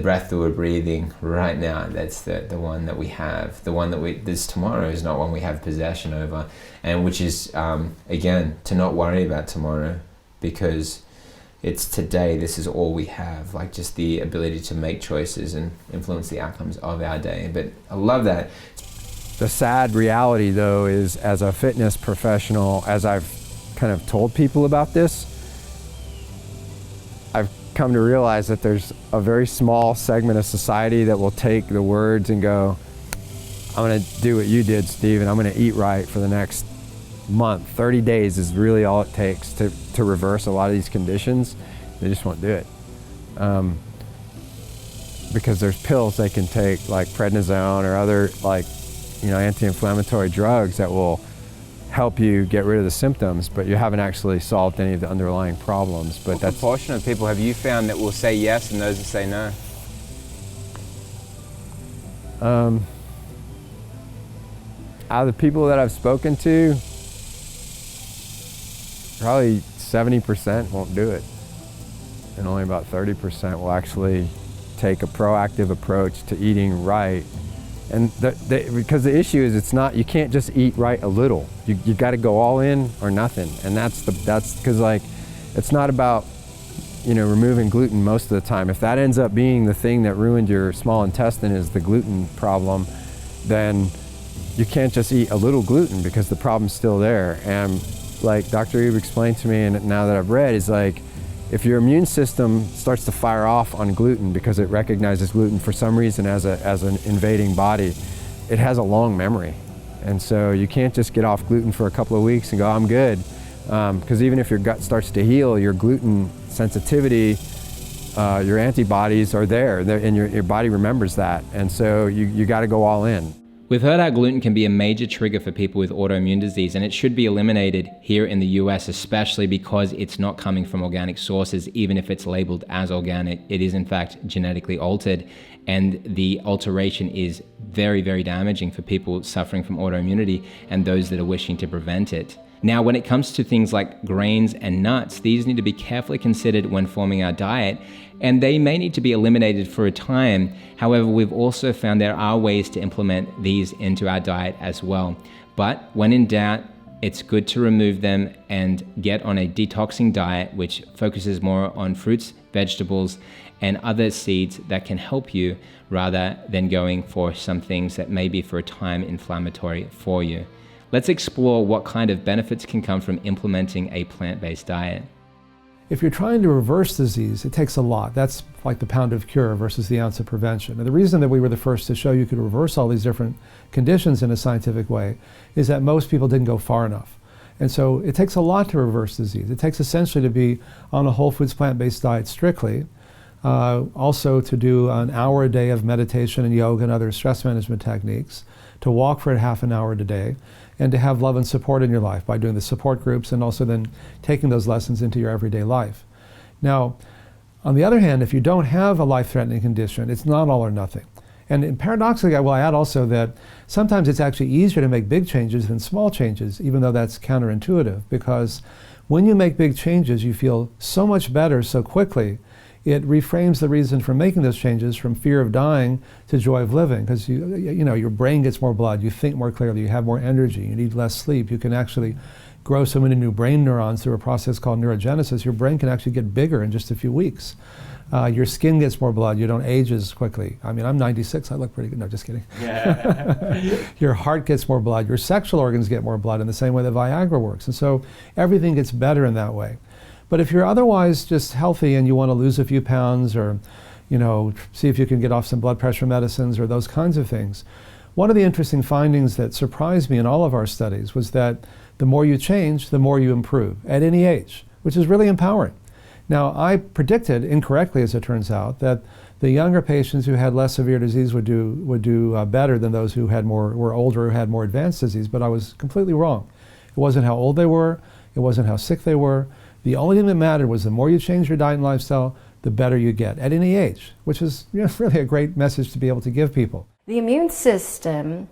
breath that we're breathing right now. That's the one that we have. The one that this tomorrow is not one we have possession over. And which is, again, to not worry about tomorrow, because it's today. This is all we have, like just the ability to make choices and influence the outcomes of our day. But I love that. The sad reality, though, is as a fitness professional, as I've kind of told people about this, I've come to realize that there's a very small segment of society that will take the words and go, I'm gonna do what you did, Steve, and I'm gonna eat right for the next month. 30 days is really all it takes to reverse a lot of these conditions. They just won't do it. Because there's pills they can take, like prednisone or other anti-inflammatory drugs that will help you get rid of the symptoms, but you haven't actually solved any of the underlying problems. But what proportion of people have you found that will say yes and those that say no? Out of the people that I've spoken to, probably 70% won't do it. And only about 30% will actually take a proactive approach to eating right. And because the issue is, it's not, you can't just eat right a little. You got to go all in or nothing. And that's because, like, it's not about, you know, removing gluten most of the time. If that ends up being the thing that ruined your small intestine, is the gluten problem, then you can't just eat a little gluten, because the problem's still there. And like Dr. Ebe explained to me, and now that I've read, is like, if your immune system starts to fire off on gluten because it recognizes gluten for some reason as an invading body, it has a long memory. And so you can't just get off gluten for a couple of weeks and go, I'm good. Because even if your gut starts to heal, your gluten sensitivity, your antibodies are there, and your body remembers that. And so you got to go all in. We've heard how gluten can be a major trigger for people with autoimmune disease, and it should be eliminated here in the US, especially because it's not coming from organic sources. Even if it's labeled as organic, it is in fact genetically altered, and the alteration is very, very damaging for people suffering from autoimmunity and those that are wishing to prevent it. Now, when it comes to things like grains and nuts, these need to be carefully considered when forming our diet, and they may need to be eliminated for a time. However, we've also found there are ways to implement these into our diet as well. But when in doubt, it's good to remove them and get on a detoxing diet, which focuses more on fruits, vegetables, and other seeds that can help you, rather than going for some things that may be for a time inflammatory for you. Let's explore what kind of benefits can come from implementing a plant-based diet. If you're trying to reverse disease, it takes a lot. That's like the pound of cure versus the ounce of prevention. And the reason that we were the first to show you could reverse all these different conditions in a scientific way is that most people didn't go far enough. And so it takes a lot to reverse disease. It takes essentially to be on a whole foods plant-based diet strictly, also to do an hour a day of meditation and yoga and other stress management techniques, to walk for half an hour a day, and to have love and support in your life by doing the support groups and also then taking those lessons into your everyday life. Now, on the other hand, if you don't have a life-threatening condition, it's not all or nothing. And paradoxically, I will add also that sometimes it's actually easier to make big changes than small changes, even though that's counterintuitive, because when you make big changes, you feel so much better so quickly. It reframes the reason for making those changes from fear of dying to joy of living, because you know, your brain gets more blood, you think more clearly, you have more energy, you need less sleep, you can actually grow so many new brain neurons through a process called neurogenesis. Your brain can actually get bigger in just a few weeks. Your skin gets more blood, you don't age as quickly. I mean, I'm 96, I look pretty good. No, just kidding. Yeah. Your heart gets more blood, your sexual organs get more blood in the same way that Viagra works. And so everything gets better in that way. But if you're otherwise just healthy and you want to lose a few pounds, or, you know, see if you can get off some blood pressure medicines or those kinds of things, one of the interesting findings that surprised me in all of our studies was that the more you change, the more you improve at any age, which is really empowering. Now, I predicted incorrectly, as it turns out, that the younger patients who had less severe disease would do better than those who were older, who had more advanced disease, but I was completely wrong. It wasn't how old they were, it wasn't how sick they were. The only thing that mattered was the more you change your diet and lifestyle, the better you get at any age, which is, you know, really a great message to be able to give people. The immune system,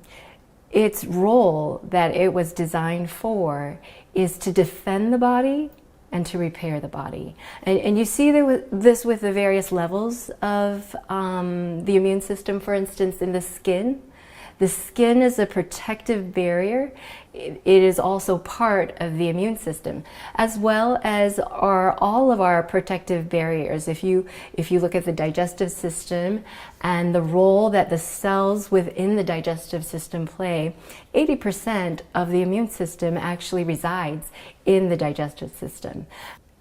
its role that it was designed for is to defend the body and to repair the body. And you see this with the various levels of the immune system. For instance, in the skin. The skin is a protective barrier. It is also part of the immune system, as well as are all of our protective barriers. If you look at the digestive system and the role that the cells within the digestive system play, 80% of the immune system actually resides in the digestive system.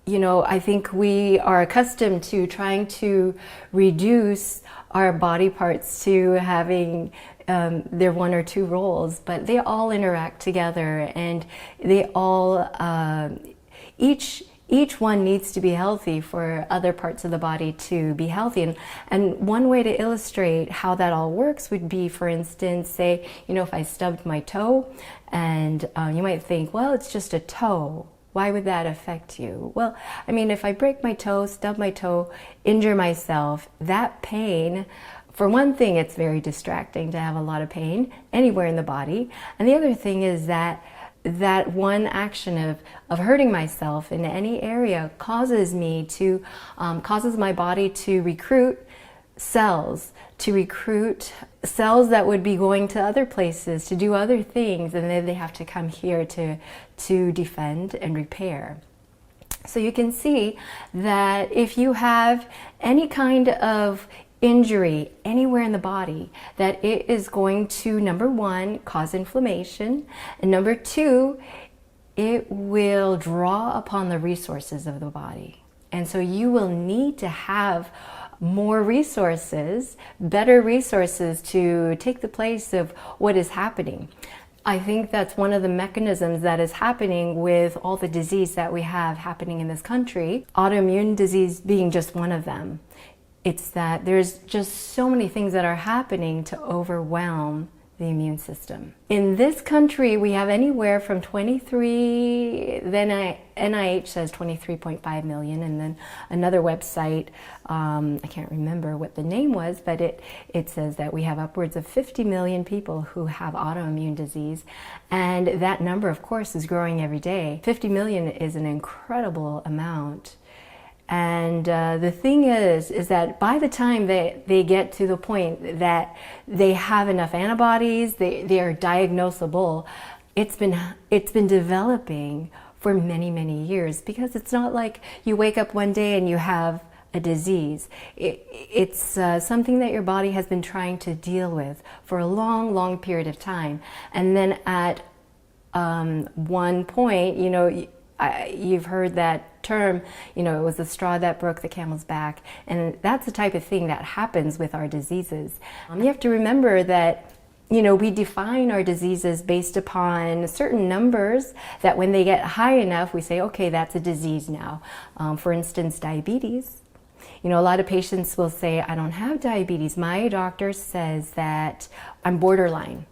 You know, I think we are accustomed to trying to reduce our body parts to having their one or two roles, but they all interact together, and they all, each one needs to be healthy for other parts of the body to be healthy. And one way to illustrate how that all works would be, for instance, say, you know, if I stubbed my toe, and you might think, well, it's just a toe. Why would that affect you? Well, I mean, if I break my toe, stub my toe, injure myself, that pain For one thing, it's very distracting to have a lot of pain anywhere in the body. And the other thing is that one action of hurting myself in any area causes my body to recruit cells that would be going to other places to do other things, and then they have to come here to defend and repair. So you can see that if you have any kind of injury anywhere in the body, that it is going to, number one, cause inflammation, and number two, it will draw upon the resources of the body. And so you will need to have more resources, better resources to take the place of what is happening. I think that's one of the mechanisms that is happening with all the disease that we have happening in this country, autoimmune disease being just one of them. It's that there's just so many things that are happening to overwhelm the immune system. In this country, we have anywhere from 23, then NIH says 23.5 million, and then another website, I can't remember what the name was, but it says that we have upwards of 50 million people who have autoimmune disease, and that number, of course, is growing every day. 50 million is an incredible amount. And the thing is that by the time they get to the point that they have enough antibodies, they are diagnosable, it's been developing for many, many years, because it's not like you wake up one day and you have a disease. It's something that your body has been trying to deal with for a long, long period of time. And then at one point, you've heard that term, it was the straw that broke the camel's back. And that's the type of thing that happens with our diseases. You have to remember that, we define our diseases based upon certain numbers that when they get high enough, we say, okay, that's a disease now. For instance, diabetes. A lot of patients will say, I don't have diabetes. My doctor says that I'm borderline.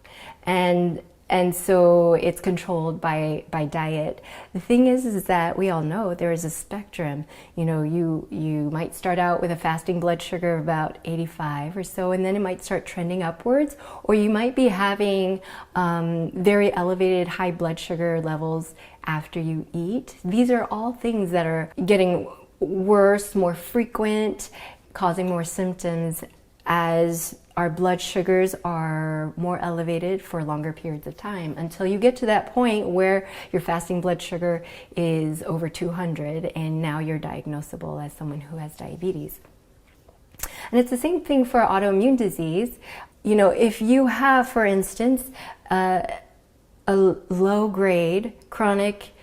And so it's controlled by diet. The thing is that we all know there is a spectrum. You might start out with a fasting blood sugar of about 85 or so, and then it might start trending upwards, or you might be having very elevated high blood sugar levels after you eat. These are all things that are getting worse, more frequent, causing more symptoms as our blood sugars are more elevated for longer periods of time, until you get to that point where your fasting blood sugar is over 200, and now you're diagnosable as someone who has diabetes. And it's the same thing for autoimmune disease. If you have, for instance, a low-grade chronic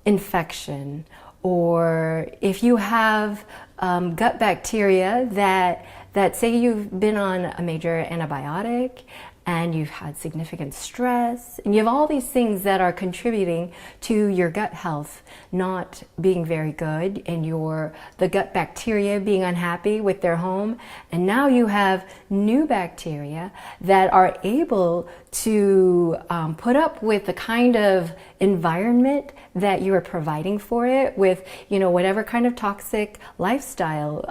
infection, or if you have gut bacteria that say you've been on a major antibiotic and you've had significant stress, and you have all these things that are contributing to your gut health not being very good, and the gut bacteria being unhappy with their home, and now you have new bacteria that are able to put up with the kind of environment that you are providing for it with, whatever kind of toxic lifestyle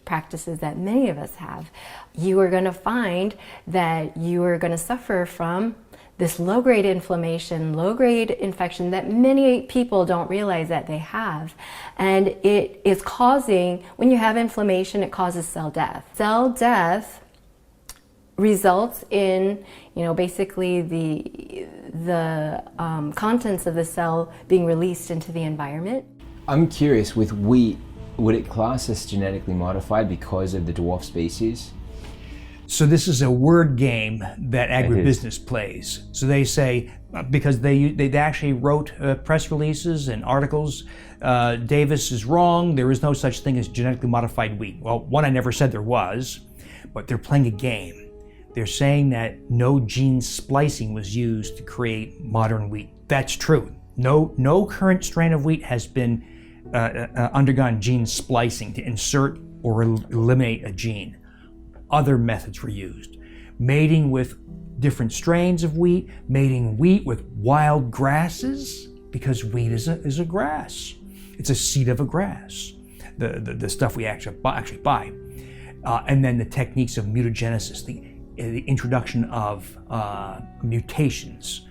practices that many of us have. You are going to find that you are going to suffer from this low-grade inflammation, low-grade infection that many people don't realize that they have. And it is causing, when you have inflammation, it causes cell death. Cell death results in, basically the contents of the cell being released into the environment. I'm curious, with wheat, would it class as genetically modified because of the dwarf species? So this is a word game that agribusiness plays. So they say, because they actually wrote press releases and articles, Davis is wrong, there is no such thing as genetically modified wheat. Well, one, I never said there was, but they're playing a game. They're saying that no gene splicing was used to create modern wheat. That's true. No current strain of wheat has been undergone gene splicing to insert or eliminate a gene. Other methods were used. Mating with different strains of wheat, mating wheat with wild grasses, because wheat is a grass. It's a seed of a grass, the stuff we actually buy. And then the techniques of mutagenesis, the introduction of mutations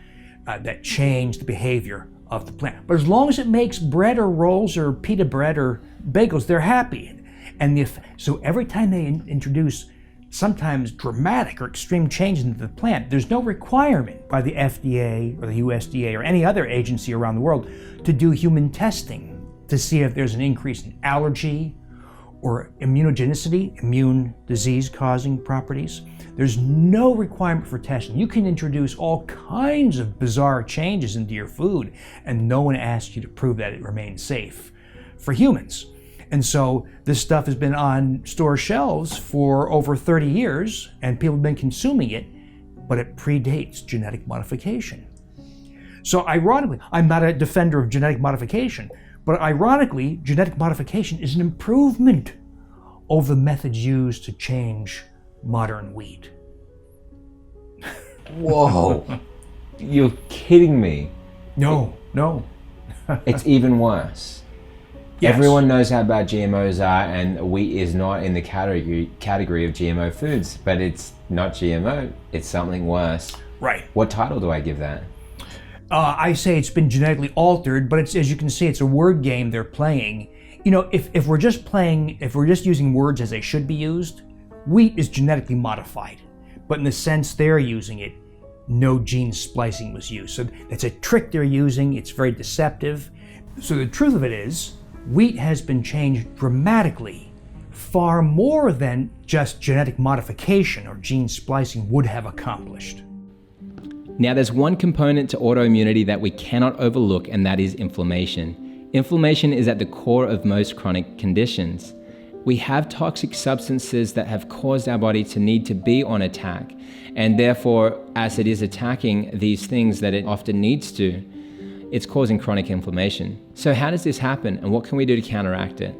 that change the behavior of the plant. But as long as it makes bread or rolls or pita bread or bagels, they're happy. And so every time they introduce sometimes dramatic or extreme changes into the plant, there's no requirement by the FDA or the USDA or any other agency around the world to do human testing to see if there's an increase in allergy or immunogenicity, immune disease-causing properties. There's no requirement for testing. You can introduce all kinds of bizarre changes into your food, and no one asks you to prove that it remains safe for humans. And so this stuff has been on store shelves for over 30 years, and people have been consuming it, but it predates genetic modification. So ironically, I'm not a defender of genetic modification, but ironically, genetic modification is an improvement over the methods used to change modern wheat. Whoa. You're kidding me. No. It's even worse. Yes. Everyone knows how bad GMOs are, and wheat is not in the category of GMO foods, but it's not GMO, it's something worse. Right. What title do I give that? I say it's been genetically altered, but it's, as you can see, it's a word game they're playing. You know, if we're just using words as they should be used, wheat is genetically modified. But in the sense they're using it, no gene splicing was used. So it's a trick they're using, it's very deceptive. So the truth of it is, wheat has been changed dramatically, far more than just genetic modification or gene splicing would have accomplished. Now, there's one component to autoimmunity that we cannot overlook, and that is inflammation. Inflammation is at the core of most chronic conditions. We have toxic substances that have caused our body to need to be on attack, and therefore, as it is attacking these things that it often needs to, it's causing chronic inflammation. So how does this happen, and what can we do to counteract it?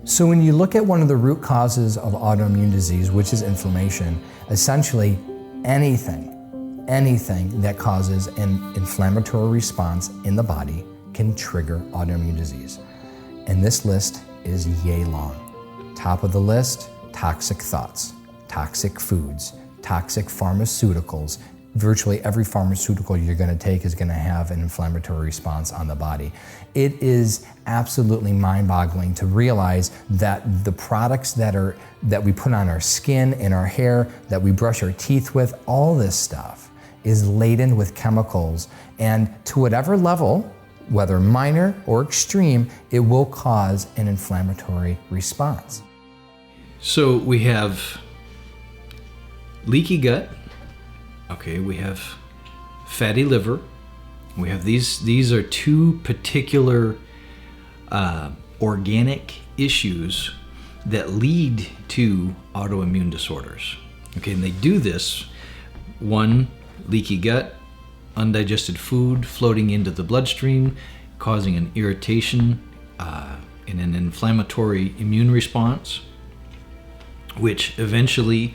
So when you look at one of the root causes of autoimmune disease, which is inflammation, essentially anything that causes an inflammatory response in the body can trigger autoimmune disease. And this list is yay long. Top of the list, toxic thoughts, toxic foods, toxic pharmaceuticals. Virtually every pharmaceutical you're going to take is going to have an inflammatory response on the body. It is absolutely mind-boggling to realize that the products that we put on our skin, in our hair, that we brush our teeth with, all this stuff is laden with chemicals, and to whatever level, whether minor or extreme, it will cause an inflammatory response. So we have leaky gut. Okay, we have fatty liver. We have these are two particular organic issues that lead to autoimmune disorders. Okay, and they do this, one, leaky gut, undigested food floating into the bloodstream, causing an irritation and an inflammatory immune response, which eventually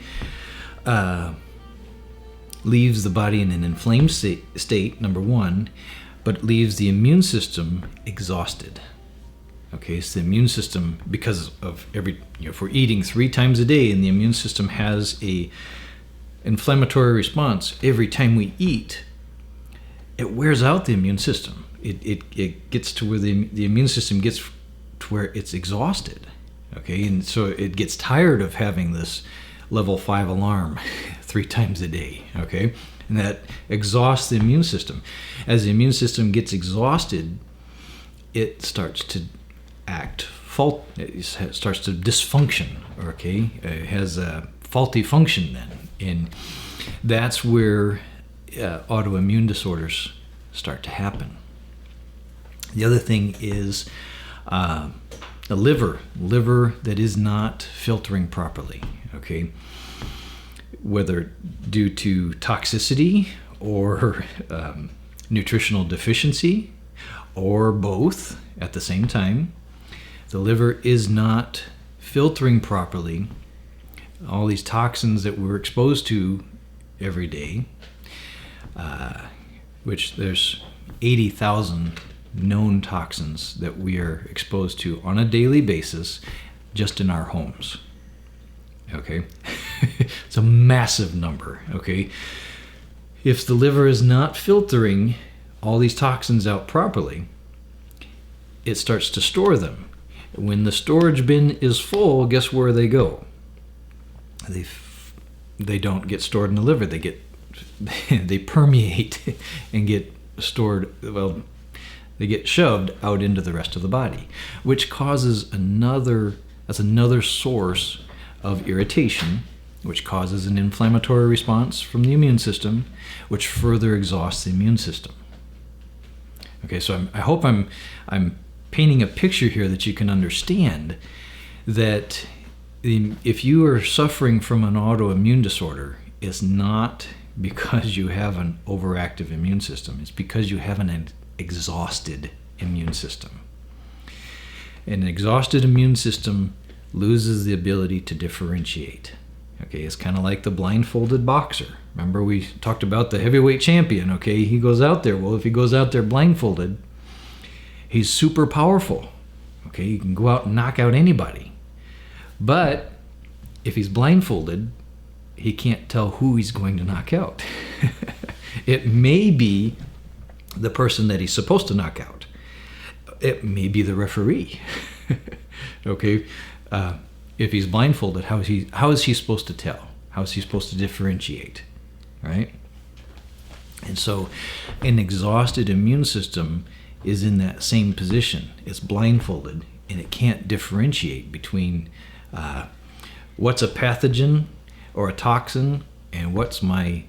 leaves the body in an inflamed state, number one, but leaves the immune system exhausted. Okay, so the immune system, because of if we're eating 3 times a day and the immune system has a inflammatory response every time we eat, it wears out the immune system. It gets to where the immune system gets to where it's exhausted. Okay, and so it gets tired of having this level 5 alarm 3 times a day. Okay, and that exhausts the immune system. As the immune system gets exhausted, it starts to it starts to dysfunction. Okay, it has a faulty function then, and that's where autoimmune disorders start to happen. The other thing is the liver that is not filtering properly. Okay, whether due to toxicity or nutritional deficiency or both at the same time, the liver is not filtering properly all these toxins that we're exposed to every day, which there's 80,000 known toxins that we are exposed to on a daily basis just in our homes. Okay, it's a massive number. Okay, if the liver is not filtering all these toxins out properly, it starts to store them. When the storage bin is full, guess where they go? They don't get stored in the liver. They permeate and get stored. Well, they get shoved out into the rest of the body, which causes another source of irritation, which causes an inflammatory response from the immune system, which further exhausts the immune system. Okay, so I hope I'm painting a picture here that you can understand that if you are suffering from an autoimmune disorder, it's not because you have an overactive immune system. It's because you have an exhausted immune system. An exhausted immune system loses the ability to differentiate. Okay, it's kind of like the blindfolded boxer. Remember we talked about the heavyweight champion, okay? He goes out there. Well, if he goes out there blindfolded, he's super powerful. Okay, he can go out and knock out anybody. But if he's blindfolded, he can't tell who he's going to knock out. It may be the person that he's supposed to knock out. It may be the referee. Okay, if he's blindfolded, how is he supposed to tell? How is he supposed to differentiate? Right? And so an exhausted immune system is in that same position. It's blindfolded and it can't differentiate between what's a pathogen or a toxin and what's my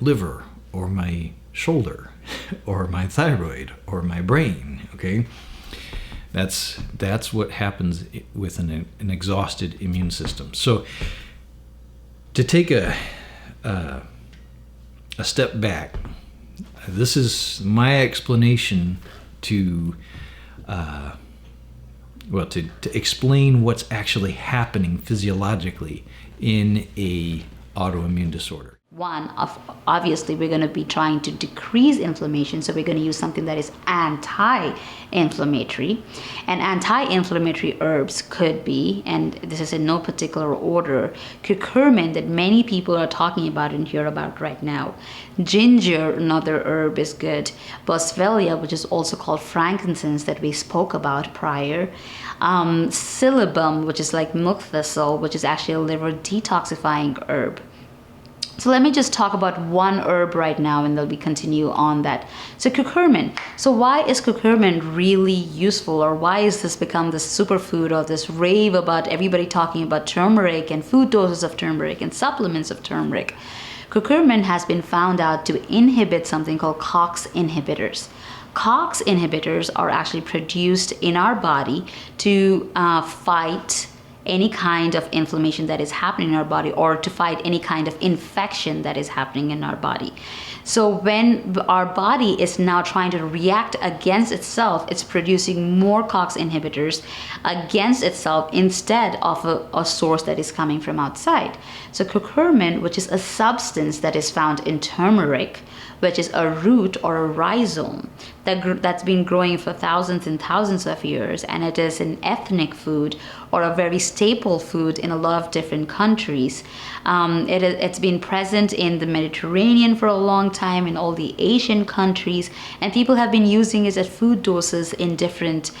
liver or my shoulder or my thyroid or my brain. Okay, that's what happens with an exhausted immune system. So to take a step back, this is my explanation to explain what's actually happening physiologically in a autoimmune disorder. One, obviously we're going to be trying to decrease inflammation, so we're going to use something that is anti-inflammatory. And anti-inflammatory herbs could be, and this is in no particular order, curcumin that many people are talking about and hear about right now. Ginger, another herb, is good. Boswellia, which is also called frankincense that we spoke about prior. Silybum, which is like milk thistle, which is actually a liver detoxifying herb. So let me just talk about one herb right now and then we continue on that. So curcumin. So why is curcumin really useful, or why has this become this superfood or this rave about everybody talking about turmeric and food doses of turmeric and supplements of turmeric? Curcumin has been found out to inhibit something called COX inhibitors. COX inhibitors are actually produced in our body to fight any kind of inflammation that is happening in our body, or to fight any kind of infection that is happening in our body. So when our body is now trying to react against itself, it's producing more COX inhibitors against itself instead of a source that is coming from outside. So curcumin, which is a substance that is found in turmeric, which is a root or a rhizome that's been growing for thousands and thousands of years, and it is an ethnic food or a very staple food in a lot of different countries. It's been present in the Mediterranean for a long time, in all the Asian countries, and people have been using it at food doses in different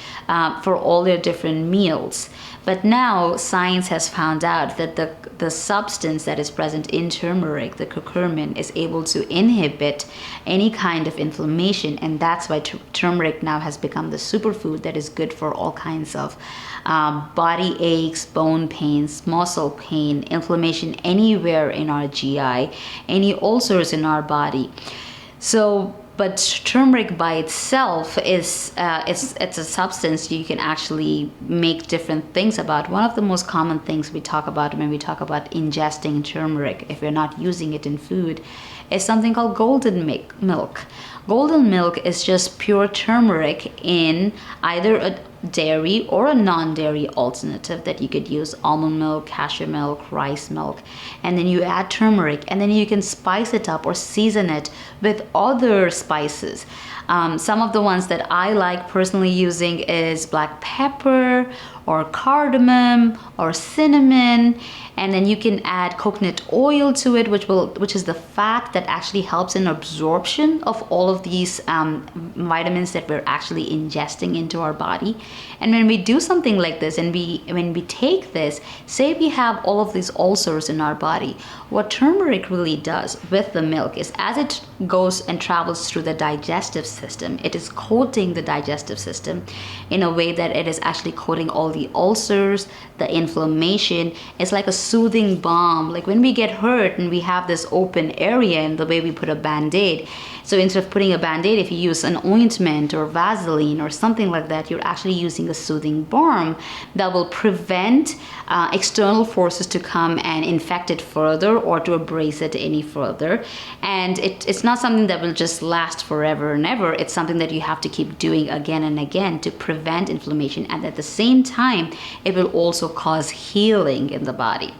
for all their different meals. But now science has found out that the substance that is present in turmeric, the curcumin, is able to inhibit any kind of inflammation, and that's why turmeric now has become the superfood that is good for all kinds of body aches, bone pains, muscle pain, inflammation anywhere in our GI, any ulcers in our body. So, but turmeric by itself is it's a substance you can actually make different things about. One of the most common things we talk about when we talk about ingesting turmeric, if we're not using it in food, is something called golden milk. Golden milk is just pure turmeric in either a dairy or a non-dairy alternative that you could use: almond milk, cashew milk, rice milk, and then you add turmeric, and then you can spice it up or season it with other spices. Some of the ones that I like personally using is black pepper or cardamom or cinnamon, and then you can add coconut oil to it, which is the fat that actually helps in absorption of all of these vitamins that we're actually ingesting into our body. And when we do something like this, and when we take this, say we have all of these ulcers in our body, what turmeric really does with the milk is, as it goes and travels through the digestive system, it is coating the digestive system in a way that it is actually coating all the ulcers, the inflammation. It's like a soothing balm. Like when we get hurt and we have this open area, and the way we put a band-aid, so instead of putting a band-aid, if you use an ointment or Vaseline or something like that, you're actually using a soothing balm that will prevent external forces to come and infect it further or to abrase it any further. And it's not something that will just last forever and ever. It's something that you have to keep doing again and again to prevent inflammation. And at the same time, it will also cause healing in the body.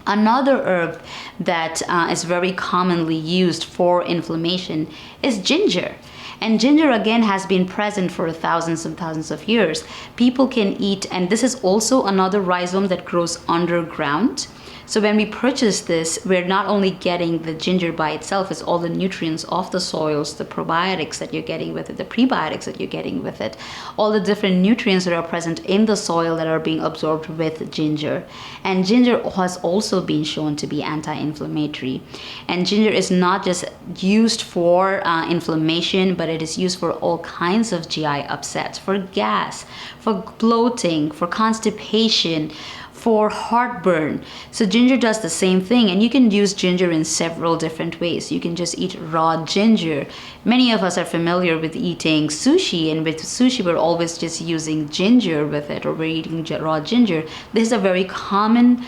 Another herb that is very commonly used for inflammation is ginger. And ginger, again, has been present for thousands and thousands of years. People can eat, and this is also another rhizome that grows underground. So when we purchase this, we're not only getting the ginger by itself, it's all the nutrients of the soils, the probiotics that you're getting with it, the prebiotics that you're getting with it, all the different nutrients that are present in the soil that are being absorbed with ginger. And ginger has also been shown to be anti-inflammatory. And ginger is not just used for inflammation, but it is used for all kinds of GI upsets, for gas, for bloating, for constipation, for heartburn. So ginger does the same thing, and you can use ginger in several different ways. You can just eat raw ginger. Many of us are familiar with eating sushi, and with sushi we're always just using ginger with it, or we're eating raw ginger. This is a very common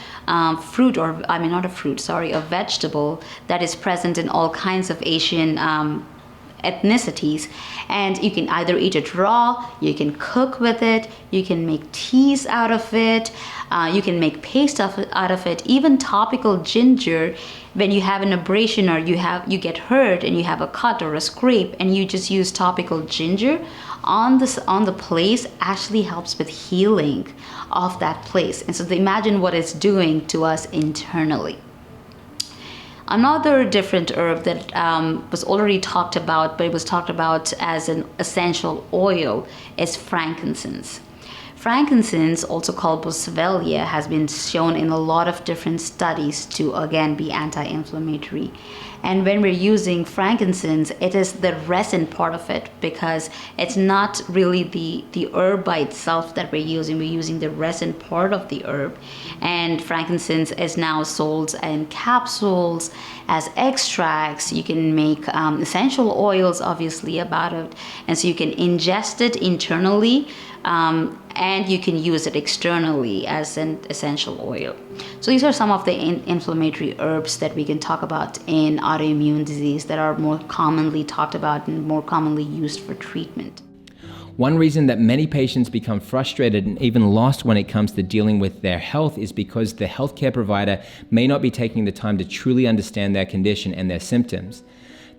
fruit, or I mean not a fruit, sorry, a vegetable that is present in all kinds of Asian ethnicities, and you can either eat it raw, you can cook with it, you can make teas out of it, you can make paste out of it. Even topical ginger, when you have an abrasion or you get hurt and you have a cut or a scrape, and you just use topical ginger on the place, actually helps with healing of that place. And so imagine what it's doing to us internally. Another different herb that was already talked about, but it was talked about as an essential oil, is frankincense. Frankincense, also called boswellia, has been shown in a lot of different studies to, again, be anti-inflammatory. And when we're using frankincense, it is the resin part of it, because it's not really the herb by itself that we're using the resin part of the herb. And frankincense is now sold in capsules, as extracts. You can make essential oils, obviously, about it. And so you can ingest it internally, and you can use it externally as an essential oil. So these are some of the inflammatory herbs that we can talk about in autoimmune disease that are more commonly talked about and more commonly used for treatment. One reason that many patients become frustrated and even lost when it comes to dealing with their health is because the healthcare provider may not be taking the time to truly understand their condition and their symptoms.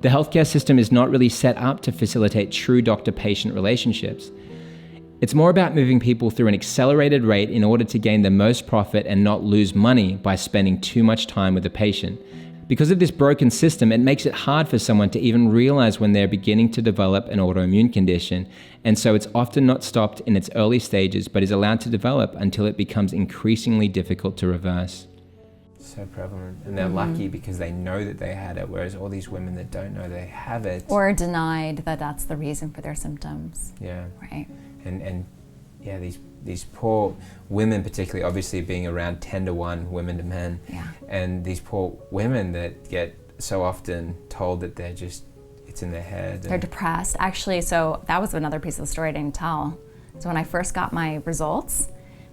The healthcare system is not really set up to facilitate true doctor-patient relationships. It's more about moving people through an accelerated rate in order to gain the most profit and not lose money by spending too much time with the patient. Because of this broken system, it makes it hard for someone to even realize when they're beginning to develop an autoimmune condition, and so it's often not stopped in its early stages, but is allowed to develop until it becomes increasingly difficult to reverse. So prevalent, and they're lucky because they know that they had it, whereas all these women that don't know they have it, or denied that that's the reason for their symptoms. Yeah. Right. And yeah, these poor women, particularly, obviously being around 10 to 1 women to men, yeah. And these poor women that get so often told that they're just, it's in their head. They're depressed. Actually, so that was another piece of the story I didn't tell. So when I first got my results,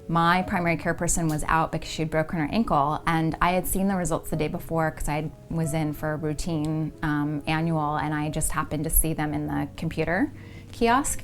my primary care person was out because she'd broken her ankle, and I had seen the results the day before because I was in for a routine annual, and I just happened to see them in the computer kiosk.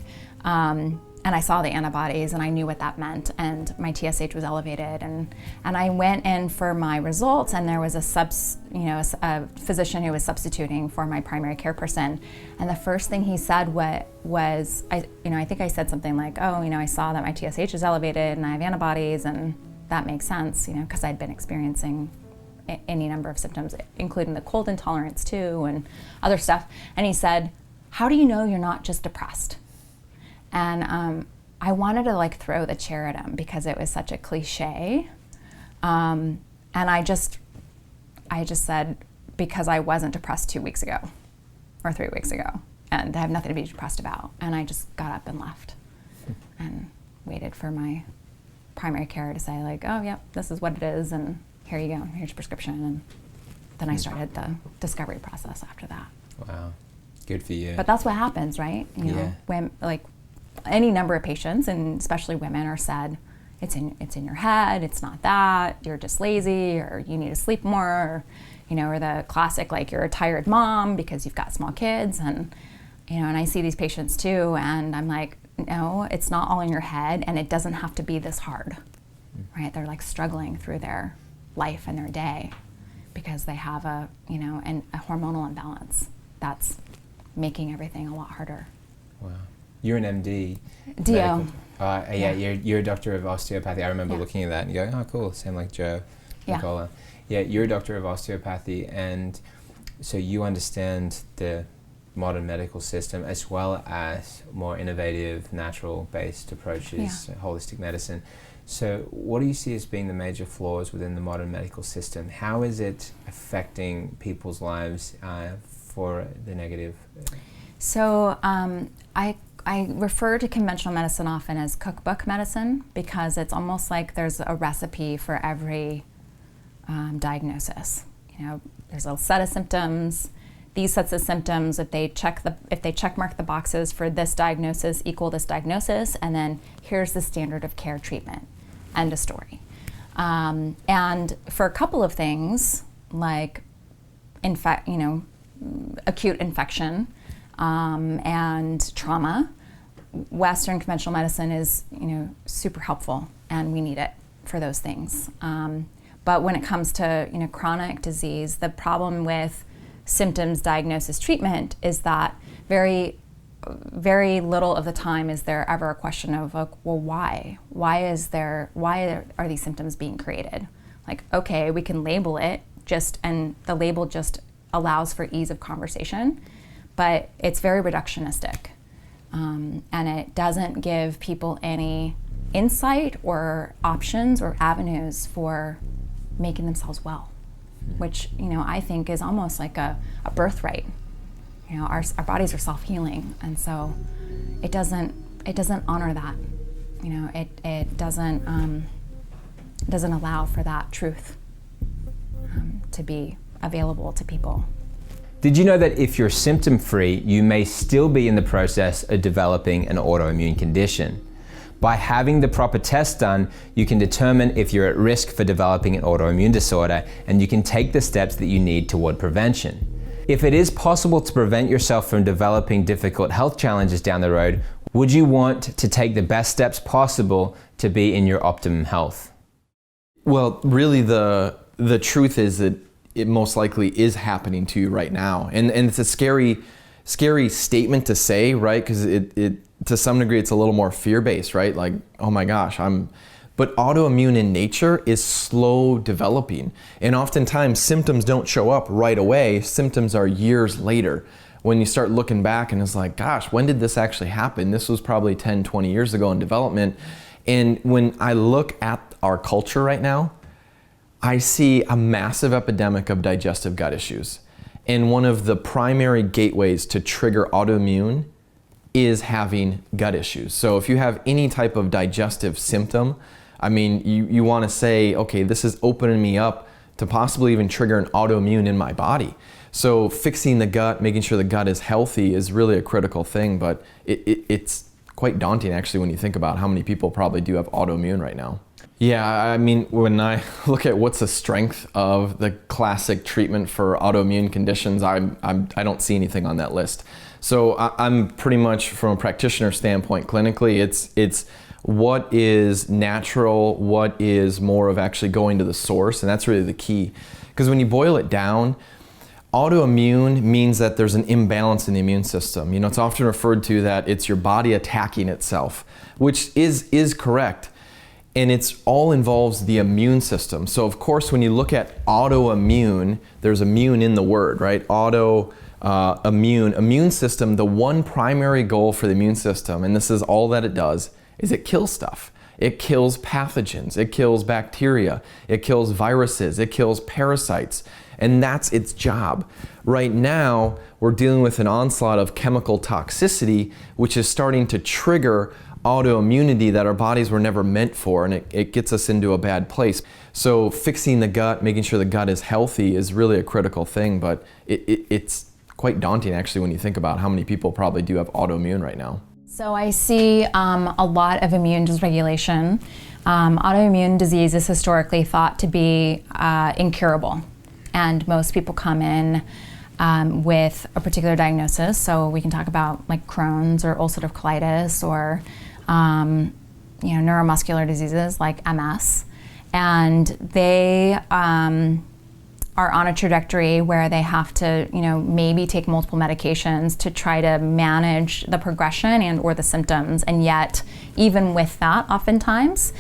And And I saw the antibodies and I knew what that meant, and my TSH was elevated, and I went in for my results, and there was a physician who was substituting for my primary care person, and the first thing he said was I think I said something like, oh, I saw that my TSH is elevated and I have antibodies, and that makes sense, because I'd been experiencing any number of symptoms, including the cold intolerance too and other stuff. And he said, how do you know you're not just depressed? And I wanted to throw the chair at him because it was such a cliche. And I just said, because I wasn't depressed 2 weeks ago or 3 weeks ago, and I have nothing to be depressed about. And I just got up and left and waited for my primary care to say oh, yep, this is what it is, and here you go, here's your prescription. And then I started the discovery process after that. Wow, good for you. But that's what happens, right? You know, when any number of patients, and especially women, are said, it's in your head, it's not that, you're just lazy, or you need to sleep more, or the classic, you're a tired mom because you've got small kids, and and I see these patients too, and I'm like, no, it's not all in your head, and it doesn't have to be this hard, right? They're struggling through their life and their day because they have a hormonal imbalance that's making everything a lot harder. Wow. You're an MD. DO. Yeah, you're a doctor of osteopathy. I remember looking at that and going, oh, cool, same like Joe Nicola. Yeah, you're a doctor of osteopathy, and so you understand the modern medical system as well as more innovative, natural-based approaches, holistic medicine. So what do you see as being the major flaws within the modern medical system? How is it affecting people's lives for the negative? So I refer to conventional medicine often as cookbook medicine because it's almost like there's a recipe for every diagnosis. There's a set of symptoms. These sets of symptoms, if they check mark the boxes for this diagnosis equal this diagnosis, and then here's the standard of care treatment. End of story. And for a couple of things like acute infection and trauma, Western conventional medicine is super helpful, and we need it for those things. But when it comes to chronic disease, the problem with symptoms, diagnosis, treatment is that very little of the time is there ever a question of why are these symptoms being created? Okay, we can label it and the label just allows for ease of conversation, but it's very reductionistic, and it doesn't give people any insight or options or avenues for making themselves well, which I think is almost like a birthright. Our bodies are self-healing, and so it doesn't honor that. It doesn't allow for that truth to be available to people. Did you know that if you're symptom-free, you may still be in the process of developing an autoimmune condition? By having the proper test done, you can determine if you're at risk for developing an autoimmune disorder, and you can take the steps that you need toward prevention. If it is possible to prevent yourself from developing difficult health challenges down the road, would you want to take the best steps possible to be in your optimum health? Well, really the truth is that it most likely is happening to you right now. And it's a scary statement to say, right? Because it to some degree it's a little more fear-based, right? Like, oh my gosh, but autoimmune in nature is slow developing. And oftentimes symptoms don't show up right away. Symptoms are years later when you start looking back and it's like, gosh, when did this actually happen? This was probably 10, 20 years ago in development. And when I look at our culture right now, I see a massive epidemic of digestive gut issues. And one of the primary gateways to trigger autoimmune is having gut issues. So if you have any type of digestive symptom, you want to say, okay, this is opening me up to possibly even trigger an autoimmune in my body. So fixing the gut, making sure the gut is healthy is really a critical thing, but it's quite daunting actually when you think about how many people probably do have autoimmune right now. Yeah, when I look at what's the strength of the classic treatment for autoimmune conditions, I don't see anything on that list. So I'm pretty much, from a practitioner standpoint, clinically, it's what is natural, what is more of actually going to the source, and that's really the key. Because when you boil it down, autoimmune means that there's an imbalance in the immune system. You know, it's often referred to that it's your body attacking itself, which is correct. And it's all involves the immune system. So of course, when you look at autoimmune, there's immune in the word, right? Immune system, the one primary goal for the immune system, and this is all that it does, is it kills stuff. It kills pathogens, it kills bacteria, it kills viruses, it kills parasites, and that's its job. Right now, we're dealing with an onslaught of chemical toxicity, which is starting to trigger autoimmunity that our bodies were never meant for, and it gets us into a bad place. So fixing the gut, making sure the gut is healthy is really a critical thing, but it's quite daunting actually when you think about how many people probably do have autoimmune right now. So I see a lot of immune dysregulation. Autoimmune disease is historically thought to be incurable, and most people come in with a particular diagnosis. So we can talk about like Crohn's or ulcerative colitis or neuromuscular diseases like MS, and they are on a trajectory where they have to, maybe take multiple medications to try to manage the progression and or the symptoms. And yet, even with that, oftentimes,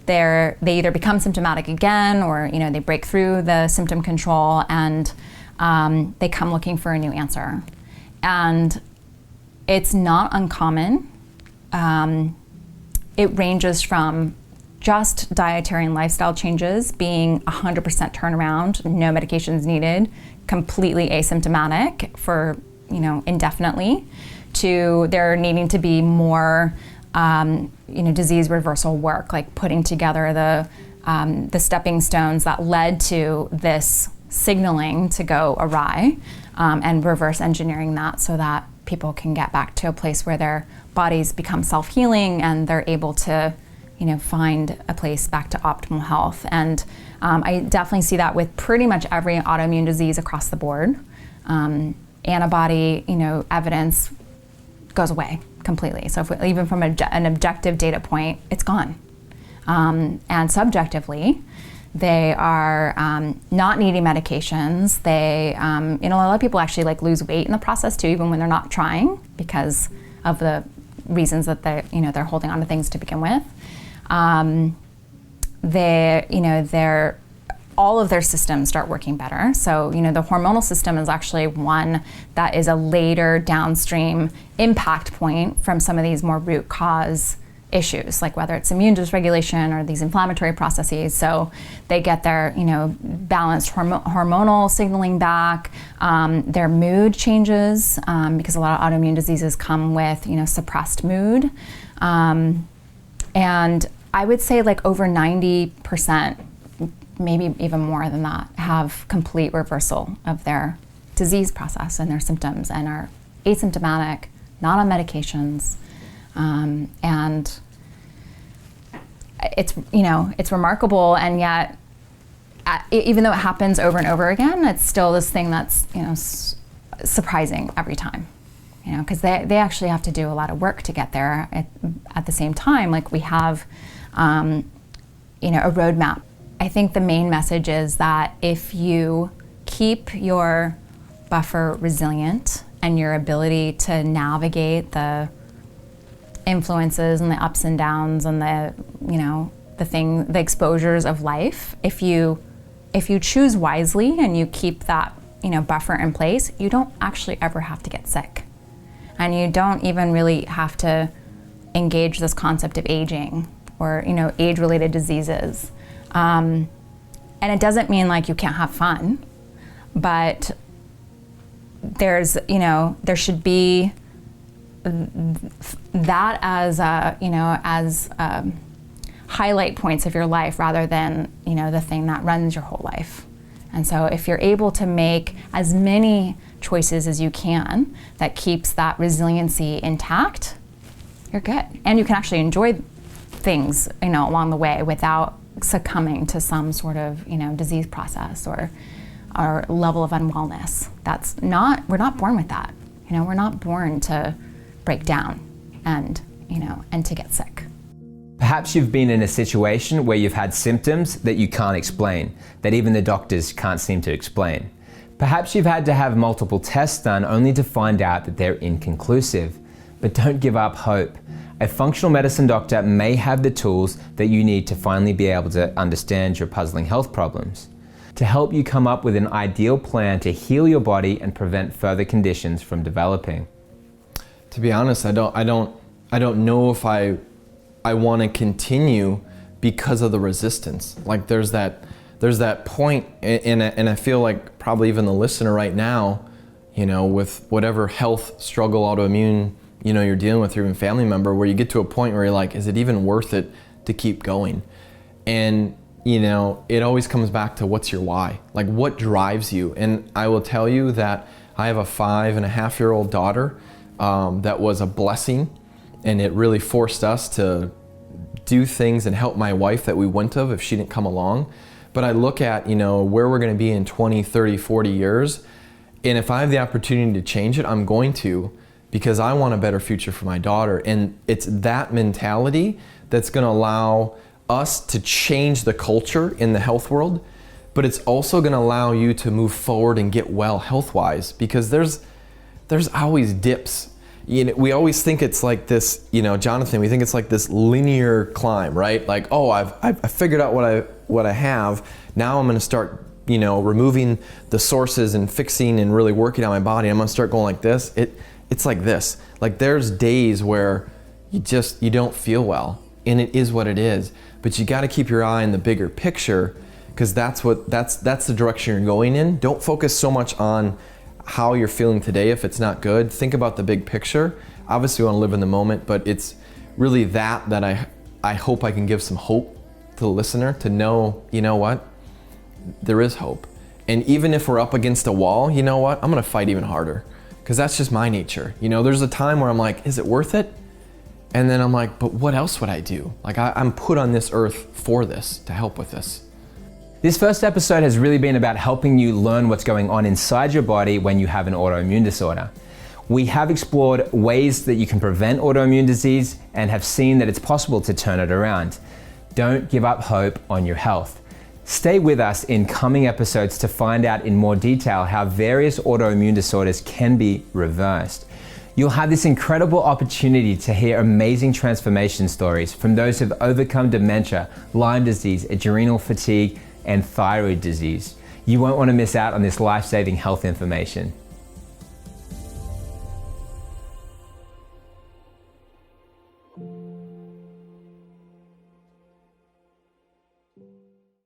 they either become symptomatic again, or they break through the symptom control and they come looking for a new answer. And it's not uncommon. It ranges from just dietary and lifestyle changes being 100% turnaround, no medications needed, completely asymptomatic for indefinitely, to there needing to be more disease reversal work, like putting together the stepping stones that led to this signaling to go awry, and reverse engineering that so that people can get back to a place where their bodies become self-healing and they're able to find a place back to optimal health. And I definitely see that with pretty much every autoimmune disease across the board. Antibody, evidence goes away completely. So even from an objective data point, it's gone. And subjectively, they are not needing medications. They, a lot of people actually lose weight in the process too, even when they're not trying, because of the reasons that they're holding on to things to begin with. All of their systems start working better. So, the hormonal system is actually one that is a later downstream impact point from some of these more root cause issues, like whether it's immune dysregulation or these inflammatory processes. So they get their, balanced hormonal signaling back, their mood changes, because a lot of autoimmune diseases come with, suppressed mood. And I would say over 90%, maybe even more than that, have complete reversal of their disease process and their symptoms and are asymptomatic, not on medications. And it's remarkable, and yet, even though it happens over and over again, it's still this thing that's, surprising every time. Because they actually have to do a lot of work to get there. At the same time, we have, a roadmap. I think the main message is that if you keep your buffer resilient and your ability to navigate the influences and the ups and downs and the exposures of life, if you choose wisely and you keep that, buffer in place, you don't actually ever have to get sick. And you don't even really have to engage this concept of aging or, age-related diseases. And it doesn't mean you can't have fun, but there should be that as highlight points of your life rather than, the thing that runs your whole life. And so if you're able to make as many choices as you can that keeps that resiliency intact, you're good. And you can actually enjoy things, along the way without succumbing to some sort of, disease process or level of unwellness. We're not born with that. You know, we're not born to break down and, you know, and to get sick. Perhaps you've been in a situation where you've had symptoms that you can't explain, that even the doctors can't seem to explain. Perhaps you've had to have multiple tests done only to find out that they're inconclusive. But don't give up hope. A functional medicine doctor may have the tools that you need to finally be able to understand your puzzling health problems, to help you come up with an ideal plan to heal your body and prevent further conditions from developing. To be honest, I don't know if I want to continue because of the resistance. Like there's that point, and I feel like probably even the listener right now, you know, with whatever health struggle, autoimmune, you know, you're dealing with, or even family member, where you get to a point where you're like, is it even worth it to keep going? And you know, it always comes back to what's your why? Like what drives you? And I will tell you that I have a 5.5-year-old daughter that was a blessing, and it really forced us to do things and help my wife that we wouldn't have if she didn't come along. But I look at, you know, where we're gonna be in 20, 30, 40 years, and if I have the opportunity to change it, I'm going to, because I want a better future for my daughter. And it's that mentality that's gonna allow us to change the culture in the health world, but it's also gonna allow you to move forward and get well health-wise, because there's always dips. You know, we always think it's like this, you know, Jonathan, we think it's like this linear climb, right? Like, oh, I've figured out what I have. Now I'm gonna start, you know, removing the sources and fixing and really working on my body. I'm gonna start going like this. It's like this. Like there's days where you don't feel well, and it is what it is. But you gotta keep your eye on the bigger picture, because that's the direction you're going in. Don't focus so much on how you're feeling today if it's not good. Think about the big picture. Obviously we wanna live in the moment, but it's really that I hope I can give some hope to the listener to know, you know what? There is hope. And even if we're up against a wall, you know what? I'm gonna fight even harder, because that's just my nature. You know, there's a time where I'm like, is it worth it? And then I'm like, but what else would I do? Like I'm put on this earth for this, to help with this. This first episode has really been about helping you learn what's going on inside your body when you have an autoimmune disorder. We have explored ways that you can prevent autoimmune disease and have seen that it's possible to turn it around. Don't give up hope on your health. Stay with us in coming episodes to find out in more detail how various autoimmune disorders can be reversed. You'll have this incredible opportunity to hear amazing transformation stories from those who've overcome dementia, Lyme disease, adrenal fatigue, and thyroid disease. You won't want to miss out on this life-saving health information.